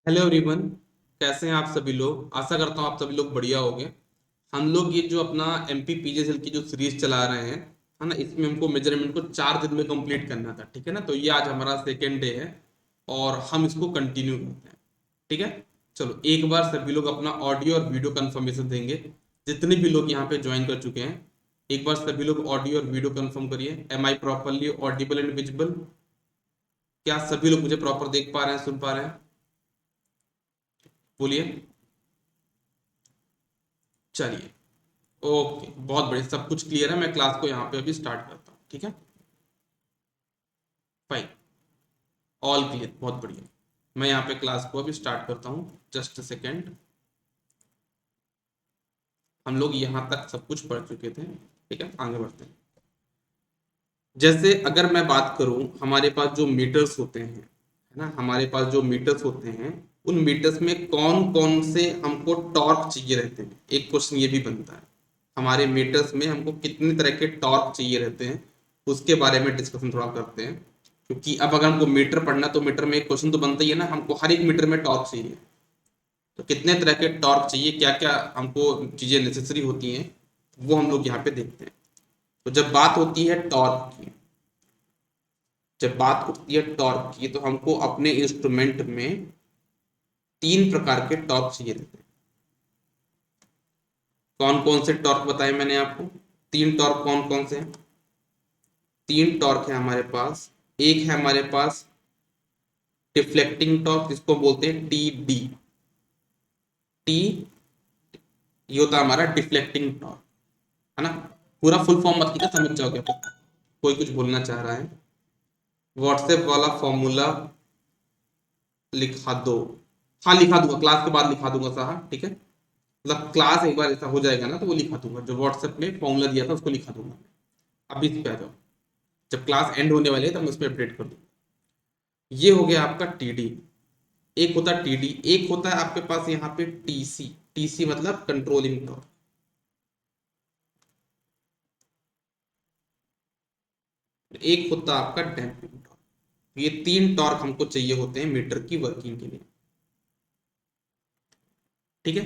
Hello everyone. कैसे हैं आप सभी लोग? आशा करता हूँ आप सभी लोग बढ़िया होंगे। हम लोग ये जो अपना एमपी पीजीएसएल की जो सीरीज चला रहे हैं, है ना, इसमें हमको मेजरमेंट को 4 दिन में कंप्लीट करना था। ठीक है ना, तो ये आज हमारा सेकेंड डे है और हम इसको कंटिन्यू करते हैं। ठीक है, चलो एक बार सभी लोग अपना ऑडियो और वीडियो कंफर्मेशन देंगे। जितने भी लोग यहाँ पे ज्वाइन कर चुके हैं, एक बार सभी लोग ऑडियो और वीडियो कंफर्म करिए। Am I properly audible and visible? क्या सभी लोग मुझे प्रॉपर देख पा रहे हैं, सुन पा रहे हैं? बोलिए। चलिए, ओके, बहुत बढ़िया, सब कुछ क्लियर है। मैं क्लास को यहाँ पे अभी स्टार्ट करता हूँ। ठीक है, फाइन, ऑल क्लियर, बहुत बढ़िया। मैं यहाँ पे क्लास को अभी स्टार्ट करता हूँ, जस्ट सेकेंड। हम लोग यहाँ तक सब कुछ पढ़ चुके थे। ठीक है, आगे बढ़ते हैं। जैसे अगर मैं बात करूँ, हमारे पास जो मीटर्स होते हैं, है ना, हमारे पास जो मीटर्स होते हैं, उन मीटर्स में कौन कौन से हमको टॉर्क चाहिए रहते हैं, एक क्वेश्चन ये भी बनता है। हमारे मीटर्स में हमको कितने तरह के टॉर्क चाहिए रहते हैं, उसके बारे में डिस्कशन थोड़ा करते हैं। क्योंकि अब अगर हमको मीटर पढ़ना, तो मीटर में एक क्वेश्चन तो बनता ही है ना, हमको हर एक मीटर में टॉर्क चाहिए। तो कितने तरह के टॉर्क चाहिए, क्या क्या हमको चीज़ें नेसेसरी होती हैं, वो हम लोग यहाँ पे देखते हैं। तो जब बात होती है टॉर्क की, जब बात होती है टॉर्क की, तो हमको अपने इंस्ट्रूमेंट में 3 प्रकार के टॉर्क चाहिए रहते हैं। कौन कौन से टॉर्क बताए मैंने आपको? 3 टॉर्क कौन कौन से हैं? 3 टॉर्क है हमारे पास। एक है हमारे पास डिफ्लेक्टिंग टॉर्क, जिसको बोलते हैं टी डी। टी, ये होता है हमारा डिफ्लेक्टिंग टॉर्क, है ना। पूरा फुल फॉर्म मत लिखा, समझ जाओगे आप। कोई कुछ बोलना चाह रहा है, व्हाट्सएप वाला फॉर्मूला लिखा दो। हाँ, लिखा दूंगा, क्लास के बाद लिखा दूंगा साहब। ठीक है, मतलब क्लास एक बार ऐसा हो जाएगा ना, तो वो लिखा दूंगा, जो व्हाट्सएप में फॉर्मूला दिया था उसको लिखा दूंगा। अभी इस पे आ जाओ, जब क्लास एंड होने वाली है तब मैं उस पर अपडेट कर दूंगा। ये हो गया आपका टीडी। एक होता है टीडी, एक होता है आपके पास यहाँ पे टीसी। टीसी मतलब कंट्रोलिंग टॉर्क। एक होता है आपका डैम्पिंग टॉर्क। ये 3 टॉर्क हमको चाहिए होते हैं मीटर की वर्किंग के लिए। ठीक है,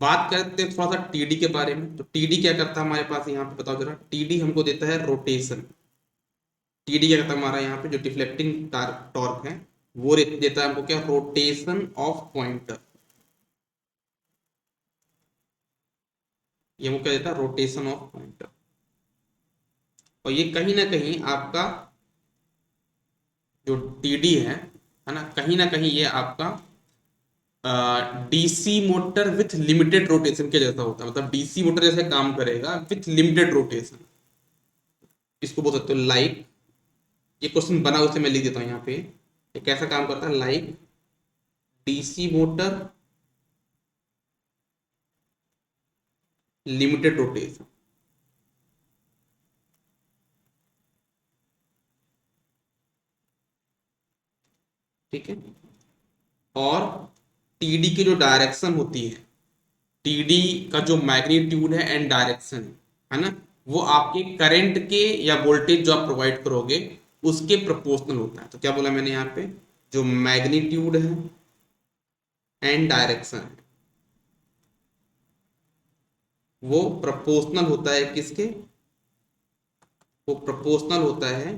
बात करते हैं थोड़ा सा टीडी के बारे में। तो टीडी क्या करता है हमारे पास यहाँ पे, बताओ जरा। टीडी हमको देता है रोटेशन। टीडी क्या करता है हमारा यहाँ पे, जो डिफ्लेक्टिंग टॉर्क है, वो देता है हमको क्या, रोटेशन ऑफ पॉइंटर। ये हमको क्या देता है, रोटेशन ऑफ पॉइंटर। और ये कहीं ना कहीं आपका जो टीडी है ना, कहीं ना कहीं ये आपका DC motor with limited rotation के जैसा होता है। मतलब डीसी मोटर जैसे काम करेगा विथ लिमिटेड रोटेशन, इसको बोल सकते हो। लाइक, ये क्वेश्चन बना उसे मैं लिख देता हूँ यहाँ पे। ये कैसा काम करता है, like DC motor limited rotation. ठीक है, और टीडी की जो डायरेक्शन होती है, टीडी का जो मैग्नीट्यूड है एंड डायरेक्शन, है ना, वो आपके करंट के या वोल्टेज जो आप प्रोवाइड करोगे उसके प्रोपोर्शनल होता है। तो क्या बोला मैंने यहाँ पे, जो मैग्नीट्यूड है एंड डायरेक्शन है, वो प्रोपोर्शनल होता है किसके, वो प्रोपोर्शनल होता है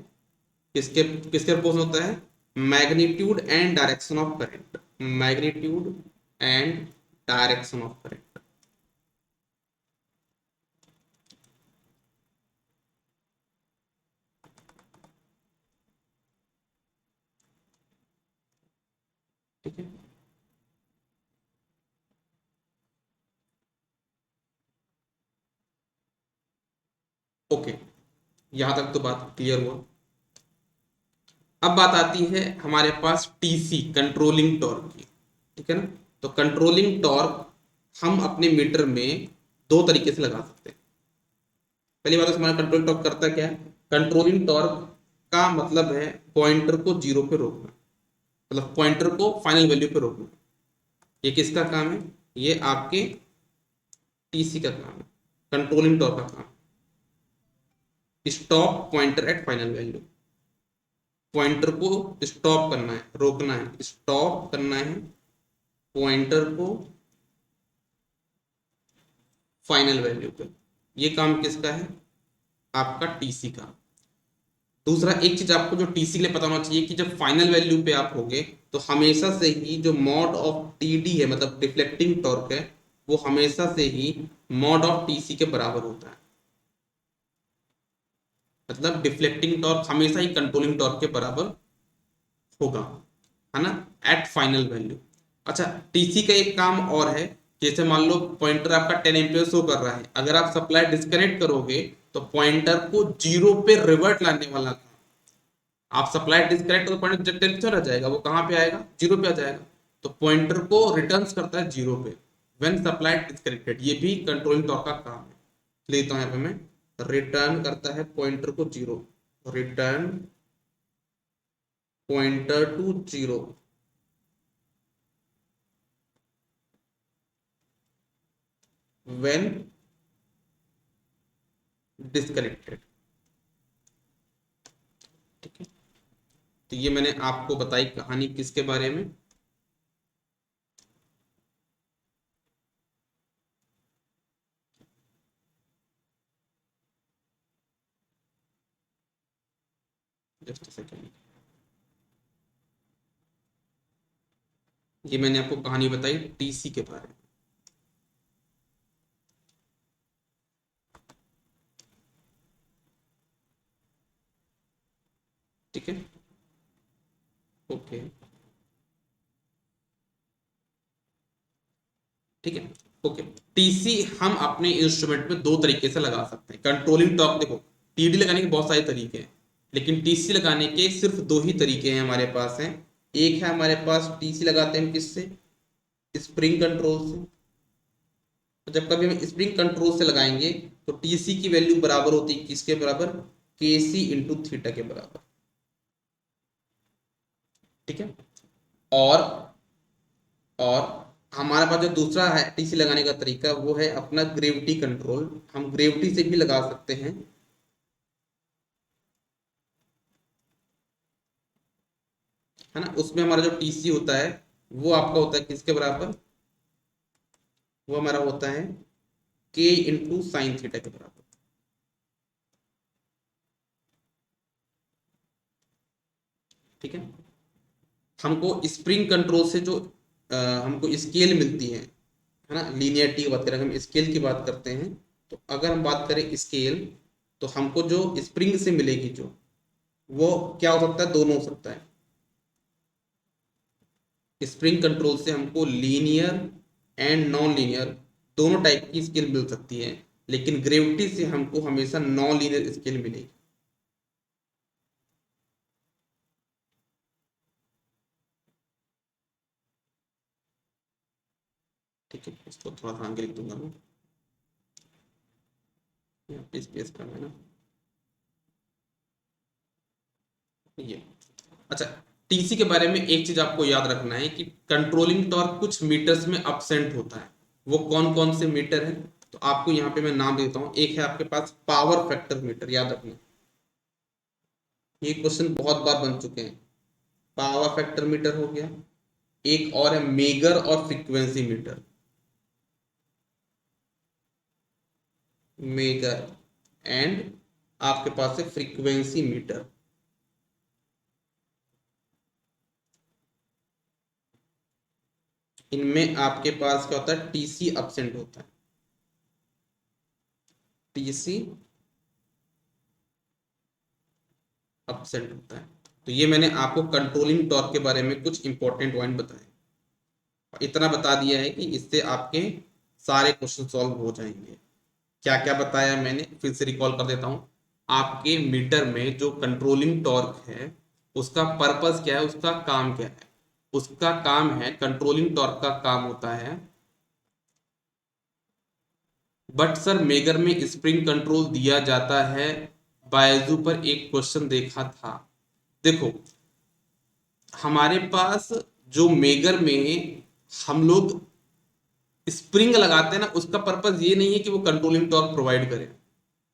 किसके, किसके प्रोपोर्शनल होता है, magnitude and direction of current. Magnitude and direction of current. ठीक है, ओके, यहां तक तो बात क्लियर हुआ। अब बात आती है हमारे पास टीसी, कंट्रोलिंग टॉर्क की। ठीक है ना, तो कंट्रोलिंग टॉर्क हम अपने मीटर में 2 तरीके से लगा सकते हैं। पहली बात तो हमारा कंट्रोल टॉर्क करता क्या है, कंट्रोलिंग टॉर्क का मतलब है पॉइंटर को जीरो पे रोकना, मतलब पॉइंटर को फाइनल वैल्यू पे रोकना। ये किसका काम है, ये आपके टीसी का काम है, कंट्रोलिंग टॉर्क का काम। Stop pointer at final value, pointer को स्टॉप करना है, रोकना है, स्टॉप करना है पॉइंटर को फाइनल वैल्यू पे। ये काम किसका है? आपका टीसी का। दूसरा एक चीज आपको जो टीसी के लिए पता होना चाहिए कि जब फाइनल वैल्यू पे आप होगे तो हमेशा से ही जो मॉड ऑफ टीडी है, मतलब डिफ्लेक्टिंग टॉर्क है, वो हमेशा से ही मॉड ऑफ टीसी के बराबर होता है। मतलब डिफ्लेक्टिंग टॉर्क हमेशा ही कंट्रोलिंग टॉर्क के बराबर होगा, है ना, एट फाइनल वैल्यू। अच्छा, टीसी का एक काम और है, जैसे मान लो पॉइंटर आपका 10 एम्पियर शो कर रहा है, अगर आप सप्लाई डिस्कनेक्ट करोगे तो पॉइंटर को जीरो पे रिवर्ट लाने वाला था। आप सप्लाई डिस्कनेक्ट तो पॉइंटर टेंशन रह जाएगा, वो कहाँ पे आएगा? जीरो पे आ जाएगा। तो पॉइंटर को रिटर्न करता है जीरो पे व्हेन सप्लाई डिस्कनेक्टेड। ये भी कंट्रोलिंग टॉर्क का काम है। लेता हूं यहाँ पे मैं, रिटर्न करता है पॉइंटर को zero, return pointer to zero when disconnected. ठीक है, तो ये मैंने आपको बताई कहानी किसके बारे में? जस्ट सेकेंड, ये मैंने आपको कहानी बताई टीसी के बारे में। ठीक है, ओके, ठीक है, ओके। टीसी हम अपने इंस्ट्रूमेंट में दो तरीके से लगा सकते हैं। कंट्रोलिंग टॉर्क, देखो टीडी लगाने के बहुत सारे तरीके हैं, लेकिन टीसी लगाने के सिर्फ दो ही तरीके हैं हमारे पास हैं। एक है हमारे पास टीसी लगाते हैं किससे? स्प्रिंग कंट्रोल से। तो जब कभी हम स्प्रिंग कंट्रोल से लगाएंगे तो टीसी की वैल्यू बराबर होती है किसके बराबर? के सी इंटू थीटा के बराबर। ठीक है, और और हमारे पास जो दूसरा है टीसी लगाने का तरीका, वो है अपना ग्रेविटी कंट्रोल। हम ग्रेविटी से भी लगा सकते हैं। है ना, उसमें हमारा जो टीसी होता है वो आपका होता है किसके बराबर? वो हमारा होता है के इंटू साइन थीटा के बराबर। ठीक है, हमको स्प्रिंग कंट्रोल से जो हमको स्केल मिलती है ना, लीनियरिटी की बात करें, हम स्केल की बात करते हैं, तो अगर हम बात करें स्केल, तो हमको जो स्प्रिंग से मिलेगी जो, वो क्या हो सकता है? दोनों हो सकता है। स्प्रिंग कंट्रोल से हमको लीनियर एंड नॉन लीनियर दोनों टाइप की स्केल मिल सकती है, लेकिन ग्रेविटी से हमको हमेशा नॉन लीनियर स्केल मिलेगी। ठीक है, इसको थोड़ा सा आगे लिख दूंगा मैं, यहाँ पे स्पेस करना है ना, ये। अच्छा, टीसी के बारे में एक चीज आपको याद रखना है कि कंट्रोलिंग टॉर्क कुछ मीटर्स में अपसेंट होता है। वो कौन कौन से मीटर है? तो आपको यहाँ पे मैं नाम देता हूँ। एक है आपके पास पावर फैक्टर मीटर, याद रखना, ये क्वेश्चन बहुत बार बन चुके हैं। पावर फैक्टर मीटर हो गया। एक और है मेगर और फ्रीक्वेंसी मीटर। मेगर एंड आपके पास है फ्रीक्वेंसी मीटर। इनमें आपके पास क्या होता है? टीसी अपसेंट होता है। टीसी अपसेंट होता है। तो ये मैंने आपको कंट्रोलिंग टॉर्क के बारे में कुछ इंपॉर्टेंट पॉइंट बताए। इतना बता दिया है कि इससे आपके सारे क्वेश्चन सॉल्व हो जाएंगे। क्या क्या बताया मैंने, फिर से रिकॉल कर देता हूँ। आपके मीटर में जो कंट्रोलिंग टॉर्क है उसका पर्पस क्या है, उसका काम क्या है? उसका काम है, कंट्रोलिंग टॉर्क का काम होता है, बट सर मेगर में स्प्रिंग कंट्रोल दिया जाता है। बायजू पर एक क्वेश्चन देखा था, देखो हमारे पास जो मेगर में हम लोग स्प्रिंग लगाते हैं ना, उसका पर्पस ये नहीं है कि वो कंट्रोलिंग टॉर्क प्रोवाइड करे,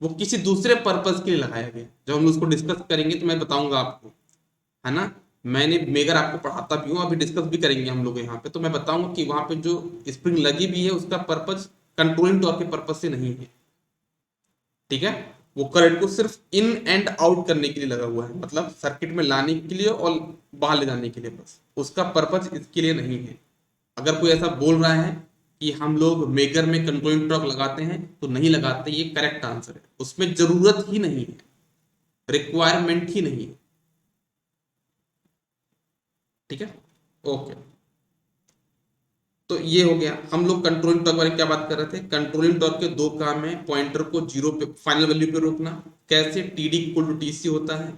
वो किसी दूसरे पर्पस के लिए लगाया गया। जब हम उसको डिस्कस करेंगे तो मैं बताऊंगा आपको, है ना। मैंने मेगर आपको पढ़ाता भी हूँ, अभी डिस्कस भी करेंगे हम लोग यहाँ पे, तो मैं बताऊंगा कि वहां पे जो स्प्रिंग लगी भी है उसका पर्पज कंट्रोलिंग टॉर्क के पर्पज से नहीं है, ठीक है। वो करंट को सिर्फ इन एंड आउट करने के लिए लगा हुआ है, मतलब सर्किट में लाने के लिए और बाहर ले जाने के लिए, बस उसका पर्पज इसके लिए नहीं है। अगर कोई ऐसा बोल रहा है कि हम लोग मेकर में कंट्रोलिंग टॉर्क लगाते हैं, तो नहीं लगाते, ये करेक्ट आंसर है, उसमें जरूरत ही नहीं है, रिक्वायरमेंट ही नहीं है, ठीक है। ओके, तो ये हो गया। हम लोग कंट्रोलिंग टॉर्क बारे में क्या बात कर रहे थे, कंट्रोलिंग टॉर्क के दो काम है, पॉइंटर को जीरो पे फाइनल वैल्यू पे रोकना, कैसे, टीडी इक्वल टू टीसी होता है,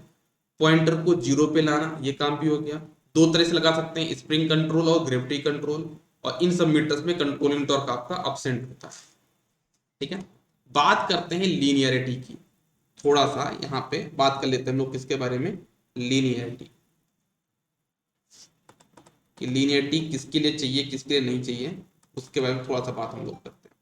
पॉइंटर को जीरो पे लाना, ये काम भी हो गया। दो तरह से लगा सकते हैं, स्प्रिंग कंट्रोल और ग्रेविटी कंट्रोल, और इन सब मीटर्स में कंट्रोलिंग टॉर्क आपका अपसेंट होता है, ठीक है। बात करते हैं लीनियरिटी की, थोड़ा सा यहाँ पे बात कर लेते हैं हम लोग किसके बारे में, लीनियरिटी, कि लीनियरिटी किसके लिए चाहिए किसके लिए नहीं चाहिए, उसके बारे में थोड़ा सा बात हम लोग करते हैं।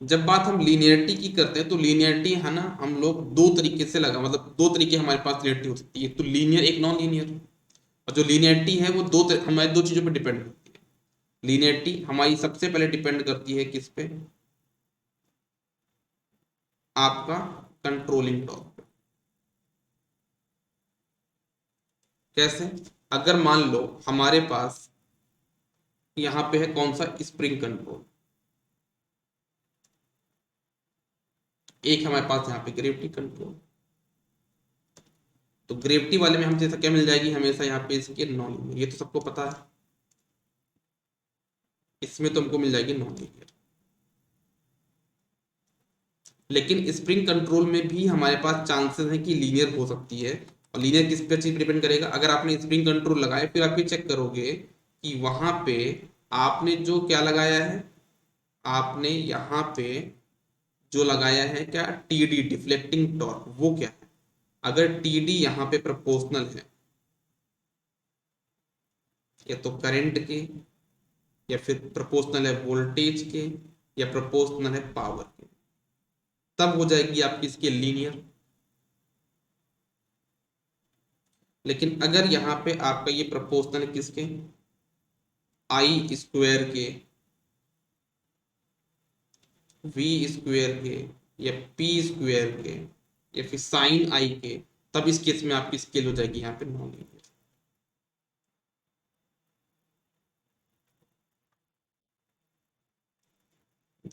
जब बात हम लीनियरिटी की करते हैं, तो लीनियरिटी है ना, हम लोग दो तरीके से लगा, मतलब दो तरीके हमारे पास लीनियरिटी हो सकती है, तो लीनियर एक नॉन लीनियर, और जो लीनियरिटी है वो हमारे दो चीजों पर डिपेंड करती है। लीनियरिटी हमारी सबसे पहले डिपेंड करती है किस पे, आपका कंट्रोलिंग टॉर्क पे। कैसे, अगर मान लो हमारे पास यहाँ पे है कौन सा, स्प्रिंग कंट्रोल, एक हमारे पास यहाँ पे ग्रेविटी कंट्रोल, तो ग्रेविटी वाले में हम जैसा क्या मिल जाएगी हमेशा यहाँ पे इसके नॉन लीनियर, ये तो सबको पता है, इसमें तो हमको मिल जाएगी नॉन लीनियर। लेकिन स्प्रिंग कंट्रोल में भी हमारे पास चांसेस है कि लीनियर हो सकती है, और लीनियर किस पे चीज डिपेंड करेगा, अगर आपने स्प्रिंग कंट्रोल लगाए फिर आप ये चेक करोगे कि वहां पे आपने जो क्या लगाया है, आपने यहाँ पे जो लगाया है क्या, टीडी डिफ्लेक्टिंग टॉर्क, वो क्या है, अगर टीडी यहाँ पे प्रोपोर्शनल है या तो करंट के, या फिर प्रोपोर्शनल है वोल्टेज के, या प्रोपोर्शनल है पावर के, तब हो जाएगी आपकी इसकी लीनियर। लेकिन अगर यहाँ पे आपका ये प्रोपोर्शनल है किसके, आई स्क्वायर के, वी स्क्वायर के, या पी स्क्वायर के, या फिर साइन आई के, तब इस केस में आपकी स्केल हो जाएगी यहाँ पे नॉन लीनियर।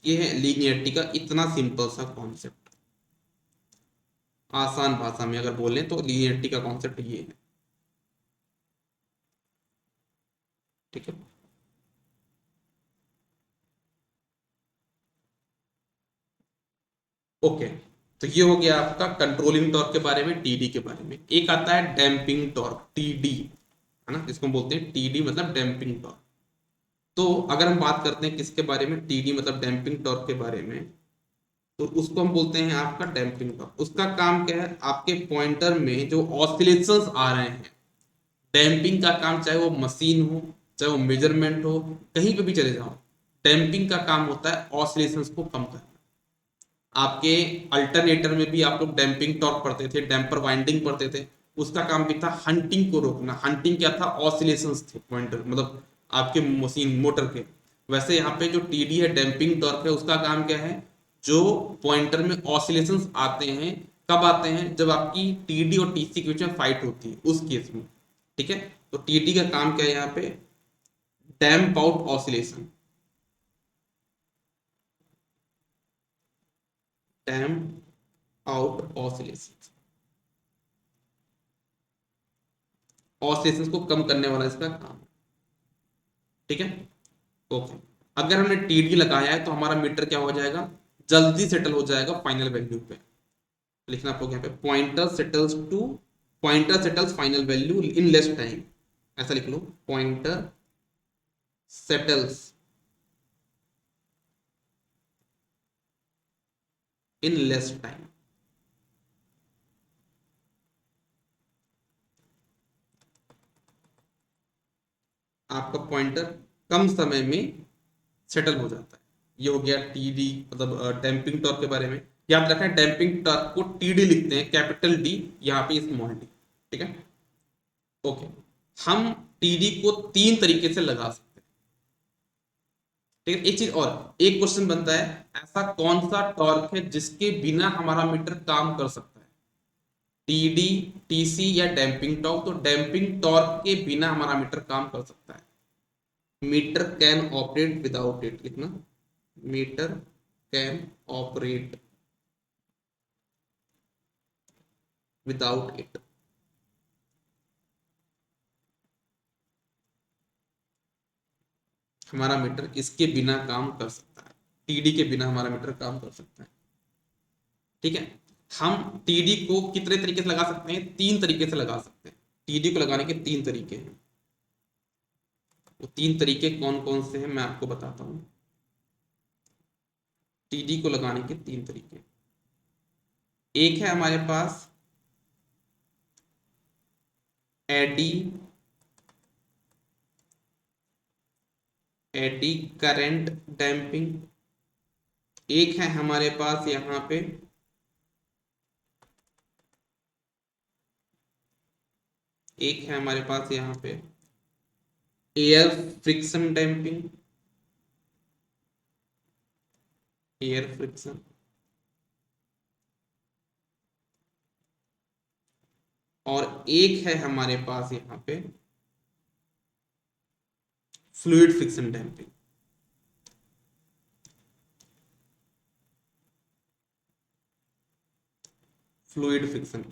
ये है लीनियरिटी का इतना सिंपल सा कॉन्सेप्ट, आसान भाषा में अगर बोलें तो लीनियरिटी का कॉन्सेप्ट ये है, ठीक है। ओके, तो ये हो गया आपका कंट्रोलिंग टॉर्क के बारे में, टीडी के बारे में। एक आता है डैम्पिंग टॉर्क, टीडी, है ना, इसको बोलते हैं टीडी मतलब डैम्पिंग टॉर्क। तो अगर हम बात करते हैं किसके बारे में, टीडी मतलब डैम्पिंग टॉर्क के बारे में, तो उसको हम बोलते हैं आपका डैम्पिंग टॉर्क। उसका काम क्या है, आपके पॉइंटर में जो ऑसिलेशंस आ रहे हैं, डैम्पिंग का काम, चाहे वो मशीन हो, चाहे वो मेजरमेंट हो, कहीं पे भी चले जाओ, डैम्पिंग का काम होता है ऑसिलेशंस को कम करना। आपके अल्टरनेटर में भी आप लोग डैम्पिंग टॉर्क पढ़ते थे, डैम्पर वाइंडिंग पढ़ते थे, उसका काम भी था हंटिंग को रोकना। हंटिंग क्या था, ऑसिलेशंस थे पॉइंटर मतलब आपके मशीन मोटर के। वैसे यहाँ पे जो टीडी है डैम्पिंग टॉर्क है, उसका काम क्या है, जो पॉइंटर में ऑसिलेशंस आते हैं, कब आते हैं, जब आपकी टीडी और टीसी के बीच में फाइट होती है उस केस में, ठीक है। तो टीडी का काम क्या है यहाँ पे, डैम्प आउट ऑसिलेशन, डैम्प आउट ऑसिलेशन, ऑसिलेशंस को कम करने वाला इसका काम, ठीक है। ओके, अगर हमने टीडी लगाया है तो हमारा मीटर क्या हो जाएगा, जल्दी सेटल हो जाएगा फाइनल वैल्यू पे। लिखना आप लोग यहाँ पे, pointer settles final value in less time, ऐसा लिख लो, pointer settles in less time. आपका पॉइंटर कम समय में सेटल हो जाता है। ये हो गया टीडी मतलब डैम्पिंग टॉर्क के बारे में। याद रखना डैम्पिंग टॉर्क को टीडी लिखते हैं, कैपिटल डी, यहाँ पे स्मॉल डी। ठीक है, ओके। हम टीडी को तीन तरीके से लगा सकते हैं। ठीक है, एक चीज और, एक क्वेश्चन बनता है, ऐसा कौन सा टॉर्क है जिसके बिना हमारा मीटर काम कर सकता है, टीडी, टीसी या डैम्पिंग टॉर्क? तो डैम्पिंग टॉर्क के बिना हमारा मीटर काम कर सकता है। Meter can operate without it लिखना, meter can operate without it. हमारा मीटर इसके बिना काम कर सकता है, टीडी के बिना हमारा मीटर काम कर सकता है। ठीक है, हम टीडी को कितने तरीके से लगा सकते हैं? तीन तरीके से लगा सकते हैं। टीडी को लगाने के तीन तरीके हैं। वो तीन तरीके कौन कौन से हैं मैं आपको बताता हूं। टीडी को लगाने के तीन तरीके, एक है हमारे पास एडी, एडी करंट डैम्पिंग। एक है हमारे पास यहां पे एक है हमारे पास यहां पे air friction damping, air friction. और एक है हमारे पास यहां पे fluid friction damping. Fluid friction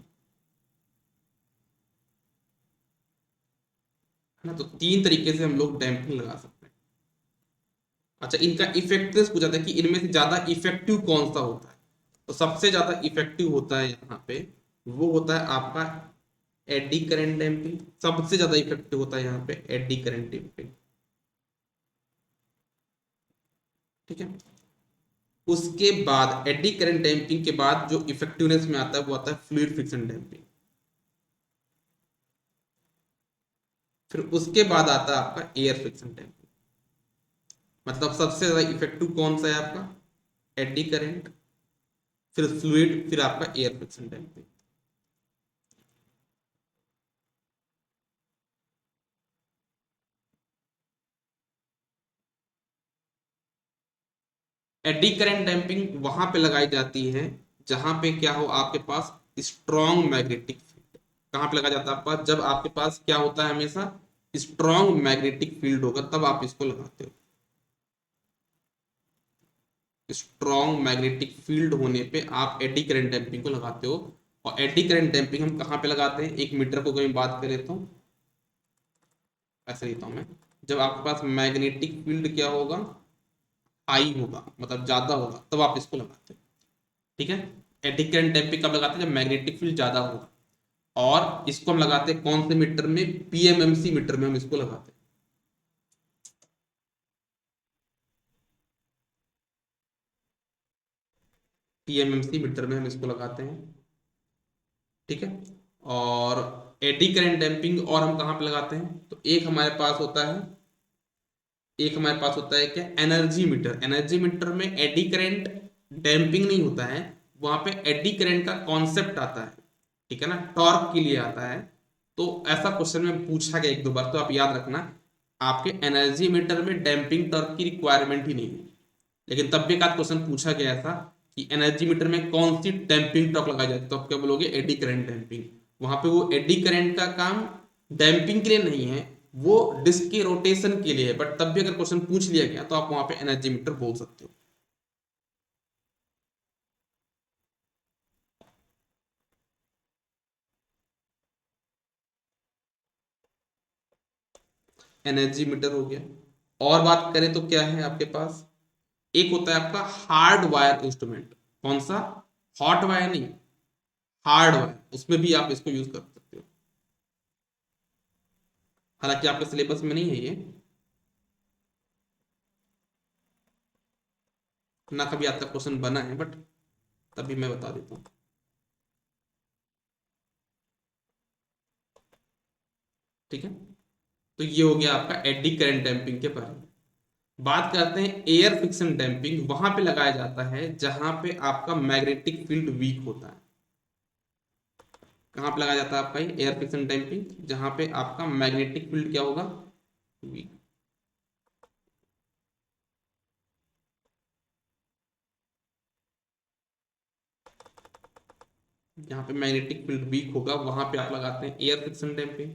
है ना, तो तीन तरीके से हम लोग डैम्पिंग लगा सकते हैं। अच्छा, इनका इफेक्टिव पूछा था कि इनमें से ज्यादा इफेक्टिव कौन सा होता है? तो सबसे ज्यादा इफेक्टिव होता है यहाँ पे, वो होता है आपका एडी करंट डैम्पिंग। सबसे ज्यादा इफेक्टिव होता है यहाँ पे एडी करंट डैम्पिंग। ठीक है, उसके बाद एडी करंट डैम्पिंग के बाद जो इफेक्टिवनेस में आता है वो आता है फ्लूइड फ्रिक्शन डैम्पिंग। फिर उसके बाद आता है आपका एयर फ्रिक्शन डैम्पिंग। मतलब सबसे ज्यादा इफेक्टिव कौन सा है आपका? एडी करंट, फिर फ्लूइड, फिर आपका air friction damping. Eddy current damping वहां पे लगाई जाती है जहां पे क्या हो, आपके पास स्ट्रॉन्ग मैग्नेटिक फील्ड। कहां पे लगाया जाता है आपका? जब आपके पास क्या होता है, हमेशा स्ट्रॉन्ग मैग्नेटिक फील्ड होगा तब आप इसको लगाते हो। स्ट्रॉन्ग मैग्नेटिक फील्ड होने पे आप एडी करंट डैम्पिंग को लगाते हो। और एडी करंट डैम्पिंग हम कहां पे लगाते हैं, एक मीटर को कहीं बात करें तो ऐसे लिखता हूं मैं, जब आपके पास मैग्नेटिक फील्ड क्या होगा, हाई होगा, मतलब ज्यादा होगा, तब आप इसको लगाते हो। ठीक है, एडी करंट डैम्पिंग कब लगाते हैं? जब मैग्नेटिक फील्ड ज्यादा होगा। और इसको हम लगाते हैं कौन से मीटर में? पीएमएमसी मीटर में हम इसको लगाते हैं। पीएमएमसी मीटर में हम इसको लगाते हैं। ठीक है, और एडी करंट डैम्पिंग और हम कहाँ पे लगाते हैं? तो एक हमारे पास होता है क्या, एनर्जी मीटर। एनर्जी मीटर में एडी करंट डैम्पिंग नहीं होता है, वहां पे एडी करंट का कॉन्सेप्ट आता है। ठीक है ना, टॉर्क के लिए आता है। तो ऐसा क्वेश्चन में पूछा गया एक दो बार, तो आप याद रखना, आपके एनर्जी मीटर में डैम्पिंग टॉर्क की रिक्वायरमेंट ही नहीं है। लेकिन तब भी एक आध क्वेश्चन पूछा गया था कि एनर्जी मीटर में कौन सी डैम्पिंग टॉर्क लगाई जाती है, तो आप क्या बोलोगे? Eddy current damping. वहां पे वो एडी करंट का काम डैम्पिंग के लिए नहीं है, वो डिस्क के रोटेशन के लिए है, बट तब भी अगर क्वेश्चन पूछ लिया गया तो आप वहां पे एनर्जी मीटर बोल सकते हो। एनर्जी मीटर हो गया। और बात करें तो क्या है आपके पास, एक होता है आपका हार्ड वायर इंस्ट्रूमेंट। कौन सा? हॉट वायर नहीं, हार्ड वायर, उसमें भी आप इसको यूज कर सकते हो। हालांकि आपके सिलेबस में नहीं है ये, ना कभी आज तक क्वेश्चन बना है, बट तभी मैं बता देता हूँ। ठीक है, तो ये हो गया आपका एडी करंट डैम्पिंग के बारे में। बात करते हैं एयर फ्रिक्शन डैम्पिंग, वहां पे लगाया जाता है जहां पे आपका मैग्नेटिक फील्ड वीक होता है। कहाँ पे लगाया जाता है आपका ये एयर फ्रिक्शन डैम्पिंग? जहां पे आपका मैग्नेटिक फील्ड क्या होगा? वीक। जहां पे मैग्नेटिक फील्ड वीक होगा वहां पे आप लगाते हैं एयर फ्रिक्शन डैम्पिंग।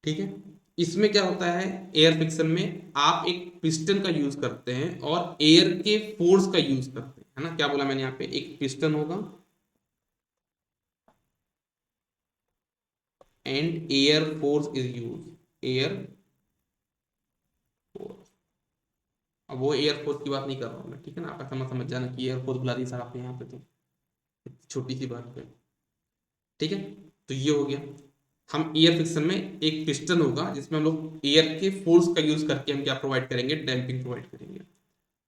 ठीक है। इसमें क्या होता है, एयर फ्रिक्शन में आप एक पिस्टन का यूज करते हैं और एयर के फोर्स का यूज करते हैं, है ना? क्या बोला मैंने? यहाँ पे एक पिस्टन होगा and air force is use, air force. अब वो एयर फोर्स की बात नहीं कर रहा हूँ मैं, ठीक है ना? आप ऐसा मत समझ जाना कि एयर फोर्स बुला दी साहब यहाँ पे, तो छोटी सी बात है। ठीक है, तो ये हो गया। हम एयर फ्रिक्शन में एक पिस्टन होगा जिसमें हम लोग एयर के फोर्स का यूज करके हम क्या प्रोवाइड करेंगे? डैम्पिंग प्रोवाइड करेंगे।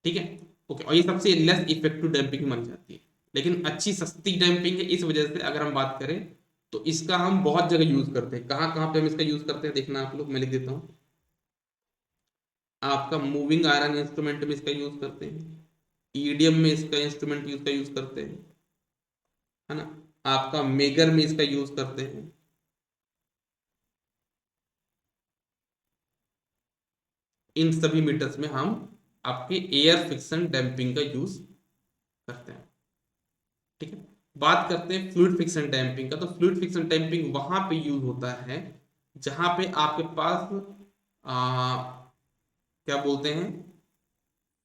ठीक है, ओके। और ये सबसे लेस इफेक्टिव डैम्पिंग मानी जाती है, लेकिन अच्छी सस्ती डैम्पिंग है। इस वजह से अगर हम बात करें तो इसका हम बहुत जगह यूज करते हैं। कहाँ कहाँ पे हम इसका यूज करते हैं देखना आप लोग, मैं लिख देता हूँ। आपका मूविंग आयरन इंस्ट्रूमेंट में इसका यूज करते हैं, ईडीएम में इसका इंस्ट्रूमेंट यूज का यूज करते हैं, है ना? आपका मेगर में इसका यूज करते हैं। इन सभी मीटर्स में हम आपके एयर फ्रिक्शन डैम्पिंग का यूज करते हैं। ठीक है, बात करते हैं फ्लूइड फ्रिक्शन डैम्पिंग का। तो फ्लूइड फ्रिक्शन डैम्पिंग वहां पे यूज होता है जहां पे आपके पास क्या बोलते हैं,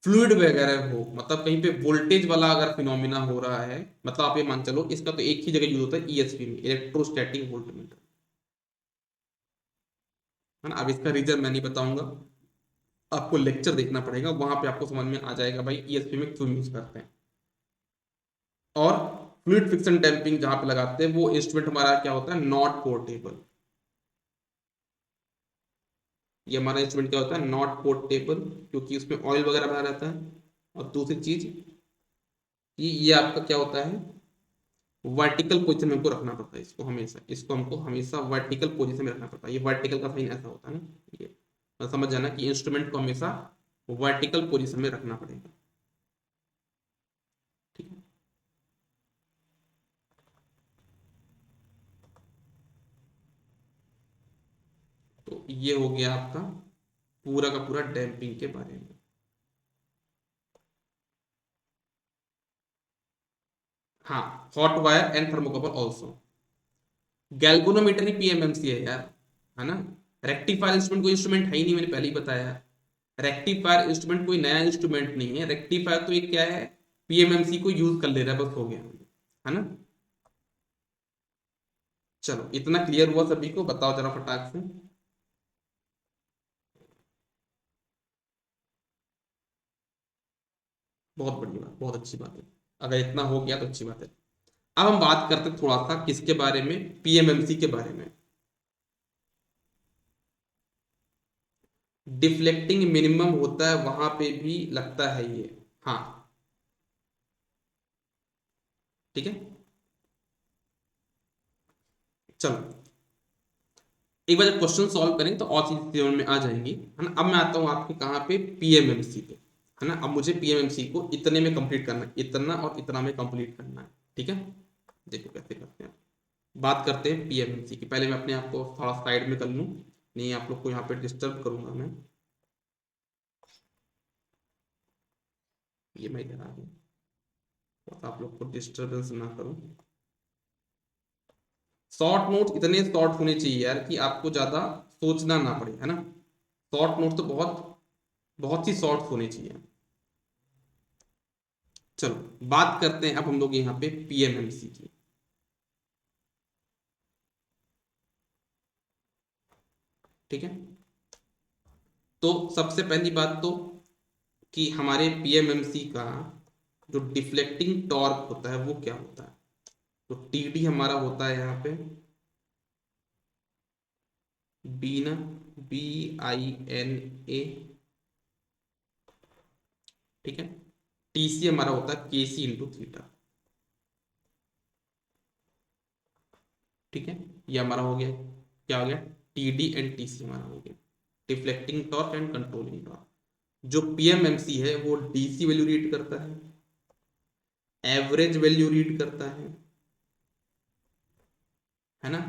फ्लूइड वगैरह हो, मतलब कहीं पे वोल्टेज वाला अगर फिनोमिना हो रहा है। मतलब आप ये मान चलो, इसका तो एक ही जगह यूज होता है, ईएसपी में, इलेक्ट्रोस्टैटिक वोल्टमीटर, है ना? अब इसका रीजन मैं नहीं बताऊंगा, आपको लेक्चर देखना पड़ेगा, वहां पे आपको समझ में आ जाएगा भाई ईएसपी में क्यों यूज करते हैं। और फ्लूइड फ्रिक्शन डैम्पिंग जहां पे लगाते हैं वो इंस्ट्रूमेंट हमारा क्या होता है? Not portable. ये हमारा इंस्ट्रूमेंट क्या होता है? नॉट पोर्टेबल, क्योंकि उसमें ऑयल वगैरह भरा रहता है। और दूसरी चीज कि ये आपका क्या होता है? वर्टिकल पोजीशन में हमको रखना पड़ता है इसको हमेशा, इसको हमको हमेशा वर्टिकल पोजीशन में रखना पड़ता है। ये वर्टिकल का साइन ऐसा होता है ना, ये तो समझ जाना कि इंस्ट्रूमेंट को हमेशा वर्टिकल पोजीशन में रखना पड़ेगा। ठीक है, तो ये हो गया आपका पूरा का पूरा डैम्पिंग के बारे में। हाँ, hot wire and thermocouple also. Galvanometer he PMMC है यार, है ना? रेक्टिफायर इंस्ट्रूमेंट कोई इंस्ट्रूमेंट है ही नहीं, मैंने पहले ही बताया। रेक्टिफायर इंस्ट्रूमेंट कोई नया इंस्ट्रूमेंट नहीं है। रेक्टिफायर तो एक क्या है, पीएमएमसी को यूज कर ले रहा है, बस हो गया, है ना? चलो, इतना क्लियर हुआ सभी को? बताओ जरा फटाक से। बहुत बढ़िया बात, बहुत अच्छी बात है। अगर इतना हो गया तो अच्छी बात है। अब हम बात करते हैं थोड़ा सा किसके बारे में? पीएमएमसी के बारे में। डिफ्लेक्टिंग मिनिमम होता है वहां पे भी लगता है ये। हाँ, ठीक है। चलो, एक बार जब क्वेश्चन सॉल्व करें तो और चीजें समझ में आ जाएंगी, है ना? अब मैं आता हूँ आपके कहाँ पे? पीएमएमसी पे, है ना? अब मुझे पीएमएमसी को इतने में कंप्लीट करना है, इतना और इतना में कंप्लीट करना है। ठीक है, देखो कैसे करते हैं। बात करते हैं पीएमएमसी की। पहले मैं अपने आप को थोड़ा साइड में कर लूँ, नहीं आप लोग को यहाँ पे डिस्टर्ब करूंगा मैं। ये मैं इधर आ गया, बस आप लोग को डिस्टर्बेंस ना करूँ। शॉर्ट नोट इतने शॉर्ट होने चाहिए यार कि आपको ज्यादा सोचना ना पड़े, है ना? शॉर्ट नोट तो बहुत बहुत ही शॉर्ट होने चाहिए। चलो, बात करते हैं अब हम लोग यहाँ पे पीएमएमसी की। ठीक है, तो सबसे पहली बात तो कि हमारे पीएमएमसी का जो डिफ्लेक्टिंग टॉर्क होता है वो क्या होता है? तो टीडी हमारा होता है यहाँ पे बी ना, BINA। ठीक है, टीसी हमारा होता है केसी इंटू थीटा। ठीक है, ये हमारा हो गया, क्या हो गया? टीडी एंड टीसी हमारा हो गया। Deflecting torque and controlling torque. जो पीएमएमसी है वो डीसी वैल्यू रीड करता है, एवरेज वैल्यू रीड करता है ना,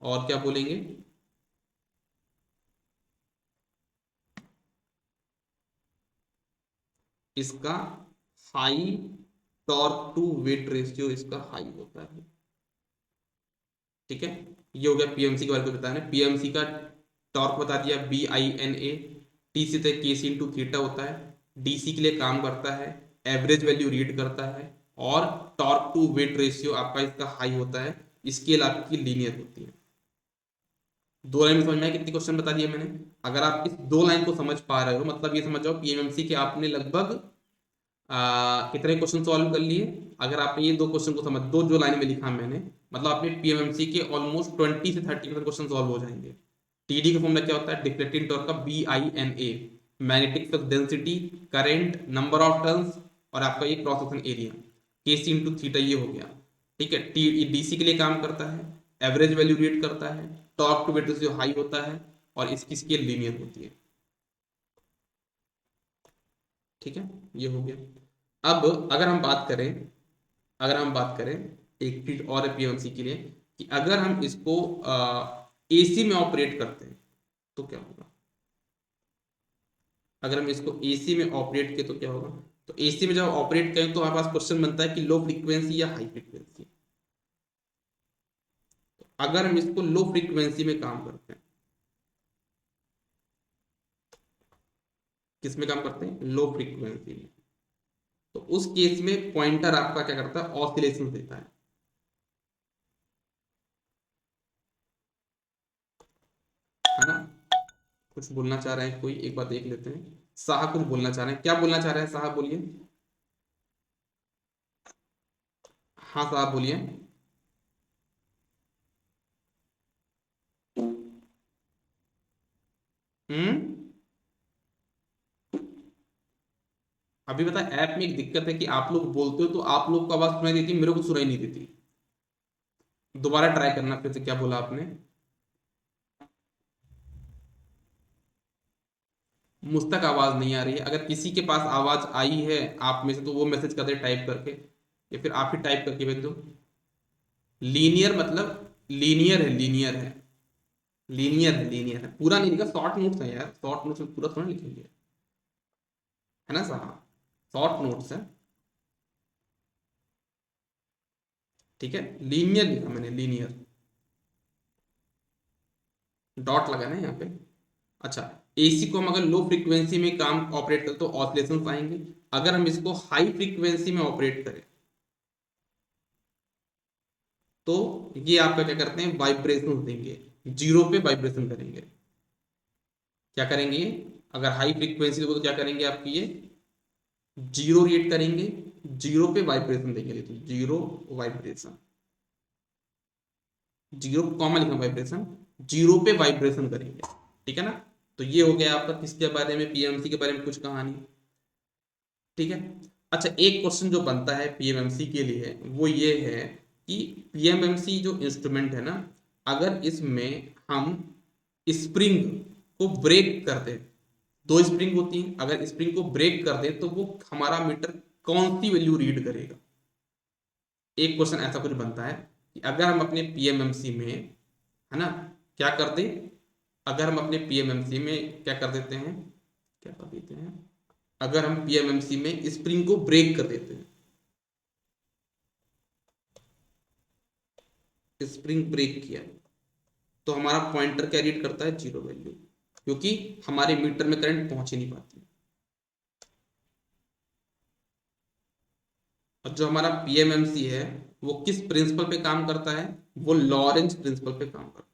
और क्या बोलेंगे, इसका high torque to weight ratio इसका हाई होता है। ठीक है, ये हो गया पीएमसी के बारे में बताया। पीएमसी का टॉर्क बता दिया, BINA, टी से के सी इंटू थीटा होता है, डीसी के लिए काम करता है, एवरेज वैल्यू रीड करता है, और टॉर्क टू वेट रेशियो आपका इसका हाई होता है, स्केल आपकी लीनियर होती है। दो लाइन में समझ में आया कितनी क्वेश्चन बता दिए मैंने। अगर आप इस दो लाइन को समझ पा रहे हो, मतलब ये समझ जाओ पीएमएमसी के आपने लगभग कितने क्वेश्चन सॉल्व कर लिए। अगर आपने ये दो क्वेश्चन को समझ, दो जो लाइन में लिखा मैंने, मतलब आपने पीएमएमसी के ऑलमोस्ट 20 से 30% क्वेश्चन सॉल्व हो जाएंगे। टीडी का फॉर्मूला क्या होता है, डिफ्लेक्टिंग टॉर्क का BINA, magnetic flux density, current, number of turns, और आपका ये cross section area, K C into theta, ये हो गया। ठीक है, टी डीसी के लिए काम करता है, एवरेज वैल्यू रीड करता है, torque to weight ratio high होता है, और इसकी स्केल लीनियर होती है। ठीक है, ये हो गया। अब अगर हम बात करें, अगर हम बात करें एक चीज और है पीएमसी के लिए, कि अगर हम इसको एसी में ऑपरेट करते हैं तो क्या होगा। अगर हम इसको एसी में ऑपरेट किए तो क्या होगा। तो एसी में जब ऑपरेट करें तो हमारे पास क्वेश्चन बनता है कि लो फ्रीक्वेंसी या हाई फ्रीक्वेंसी। अगर हम इसको लो फ्रीक्वेंसी में काम करते हैं, किस में काम करते हैं, लो फ्रीक्वेंसी में, तो उस केस में पॉइंटर आपका क्या करता है, ऑसिलेशन देता है ना। कुछ बोलना चाह रहे हैं कोई, एक बार देख लेते हैं। साहब कुछ बोलना चाह रहे हैं, क्या बोलना चाह रहे हैं साहब, बोलिए। हाँ साहब बोलिए। हम्म। अभी बता, ऐप में एक दिक्कत है कि आप लोग बोलते हो तो आप लोग को आवाज सुनाई देती है, मेरे को सुनाई नहीं देती। दोबारा ट्राई करना फिर से, क्या बोला आपने। मुझ तक आवाज नहीं आ रही है। अगर किसी के पास आवाज आई है आप में से तो वो मैसेज कर दे टाइप करके, या फिर आप ही टाइप करके भेज दो। लीनियर मतलब, लीनियर है, लीनियर है, लीनियर है, लीनियर है, पूरा नहीं लिखा, शॉर्ट नोट्स है यार, शॉर्ट नोट्स में पूरा थोड़ा लिखेंगे, है ना साहब, शॉर्ट नोट्स है। ठीक है, लीनियर लिखा मैंने, लीनियर, डॉट लगा ना यहाँ पे। अच्छा, एसी को हम अगर लो फ्रीक्वेंसी में काम ऑपरेट करें तो ऑसिलेशंस आएंगे। अगर हम इसको हाई फ्रीक्वेंसी में ऑपरेट करें तो ये आपका क्या करते हैं, वाइब्रेशन देंगे, जीरो पे वाइब्रेशन करेंगे। क्या करेंगे, अगर हाई फ्रीक्वेंसी तो क्या करेंगे आपकी ये, जीरो रेट करेंगे, जीरो पे वाइब्रेशन देंगे, तो जीरो वाइब्रेशन, जीरो कॉमा लिखना वाइब्रेशन, जीरो पे वाइब्रेशन करेंगे। ठीक है ना। तो ये हो गया आपका किसके बारे में, पीएमसी के बारे में कुछ कहानी। ठीक है। अच्छा, एक क्वेश्चन जो बनता है पीएमएमसी के लिए वो ये है कि पीएमएमसी जो इंस्ट्रूमेंट है ना, अगर इसमें हम स्प्रिंग को ब्रेक कर दें, दो स्प्रिंग होती हैं, अगर स्प्रिंग को ब्रेक कर दें तो वो हमारा मीटर कौन सी वैल्यू रीड करेगा। एक क्वेश्चन ऐसा कुछ बनता है कि अगर हम अपने पीएमएमसी में, है ना, क्या कर दें, अगर हम अपने पीएमएमसी में क्या कर देते हैं, क्या कर देते हैं, अगर हम पीएमएमसी में स्प्रिंग को ब्रेक कर देते हैं, स्प्रिंग ब्रेक किया, तो हमारा पॉइंटर क्या रीड करता है, जीरो वैल्यू, क्योंकि हमारे मीटर में करंट पहुंच ही नहीं पाती। और जो हमारा पीएमएमसी है वो किस प्रिंसिपल पे काम करता है, वो लॉरेंज प्रिंसिपल पे काम करता है,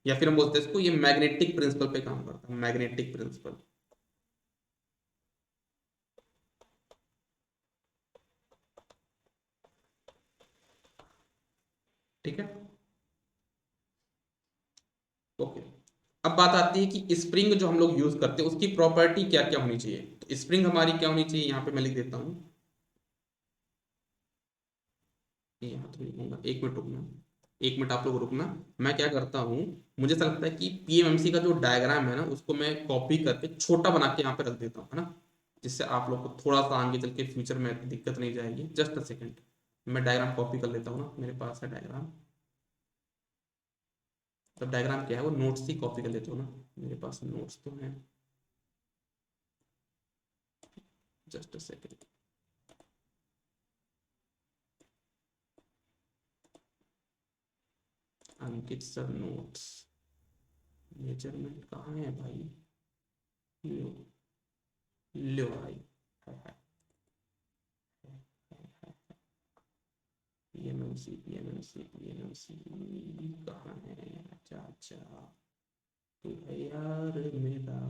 या फिर हम बोलते हैं इसको, ये मैग्नेटिक प्रिंसिपल पे काम करता है, मैग्नेटिक प्रिंसिपल। ठीक है, ओके। अब बात आती है कि स्प्रिंग जो हम लोग यूज करते हैं उसकी प्रॉपर्टी क्या क्या होनी चाहिए। स्प्रिंग हमारी क्या होनी चाहिए, यहाँ पे मैं लिख देता हूँ, यहाँ तो लिखूंगा, एक मिनट रुकना, एक मिनट आप लोग रुकना। मैं क्या करता हूँ, मुझे ऐसा लगता है कि पीएमएमसी का जो डायग्राम है ना, उसको मैं कॉपी करके छोटा बना के यहाँ पे रख देता हूँ, है ना, जिससे आप लोग को थोड़ा सा आगे चल के फ्यूचर में दिक्कत नहीं जाएगी। जस्ट अ सेकेंड, मैं डायग्राम कॉपी कर लेता हूँ ना, मेरे पास है डायग्राम। तब डायग्राम क्या है, वो नोट्स ही कॉपी कर लेता हूँ ना, मेरे पास नोट्स तो हैं। Just a second, Ankit sir notes, measurement कहाँ है भाई, लो, लो भाई, पीएमएमसी पीएमएमसी पीएमएमसी कहाँ है, अच्छा अच्छा, तू है यार मेरा,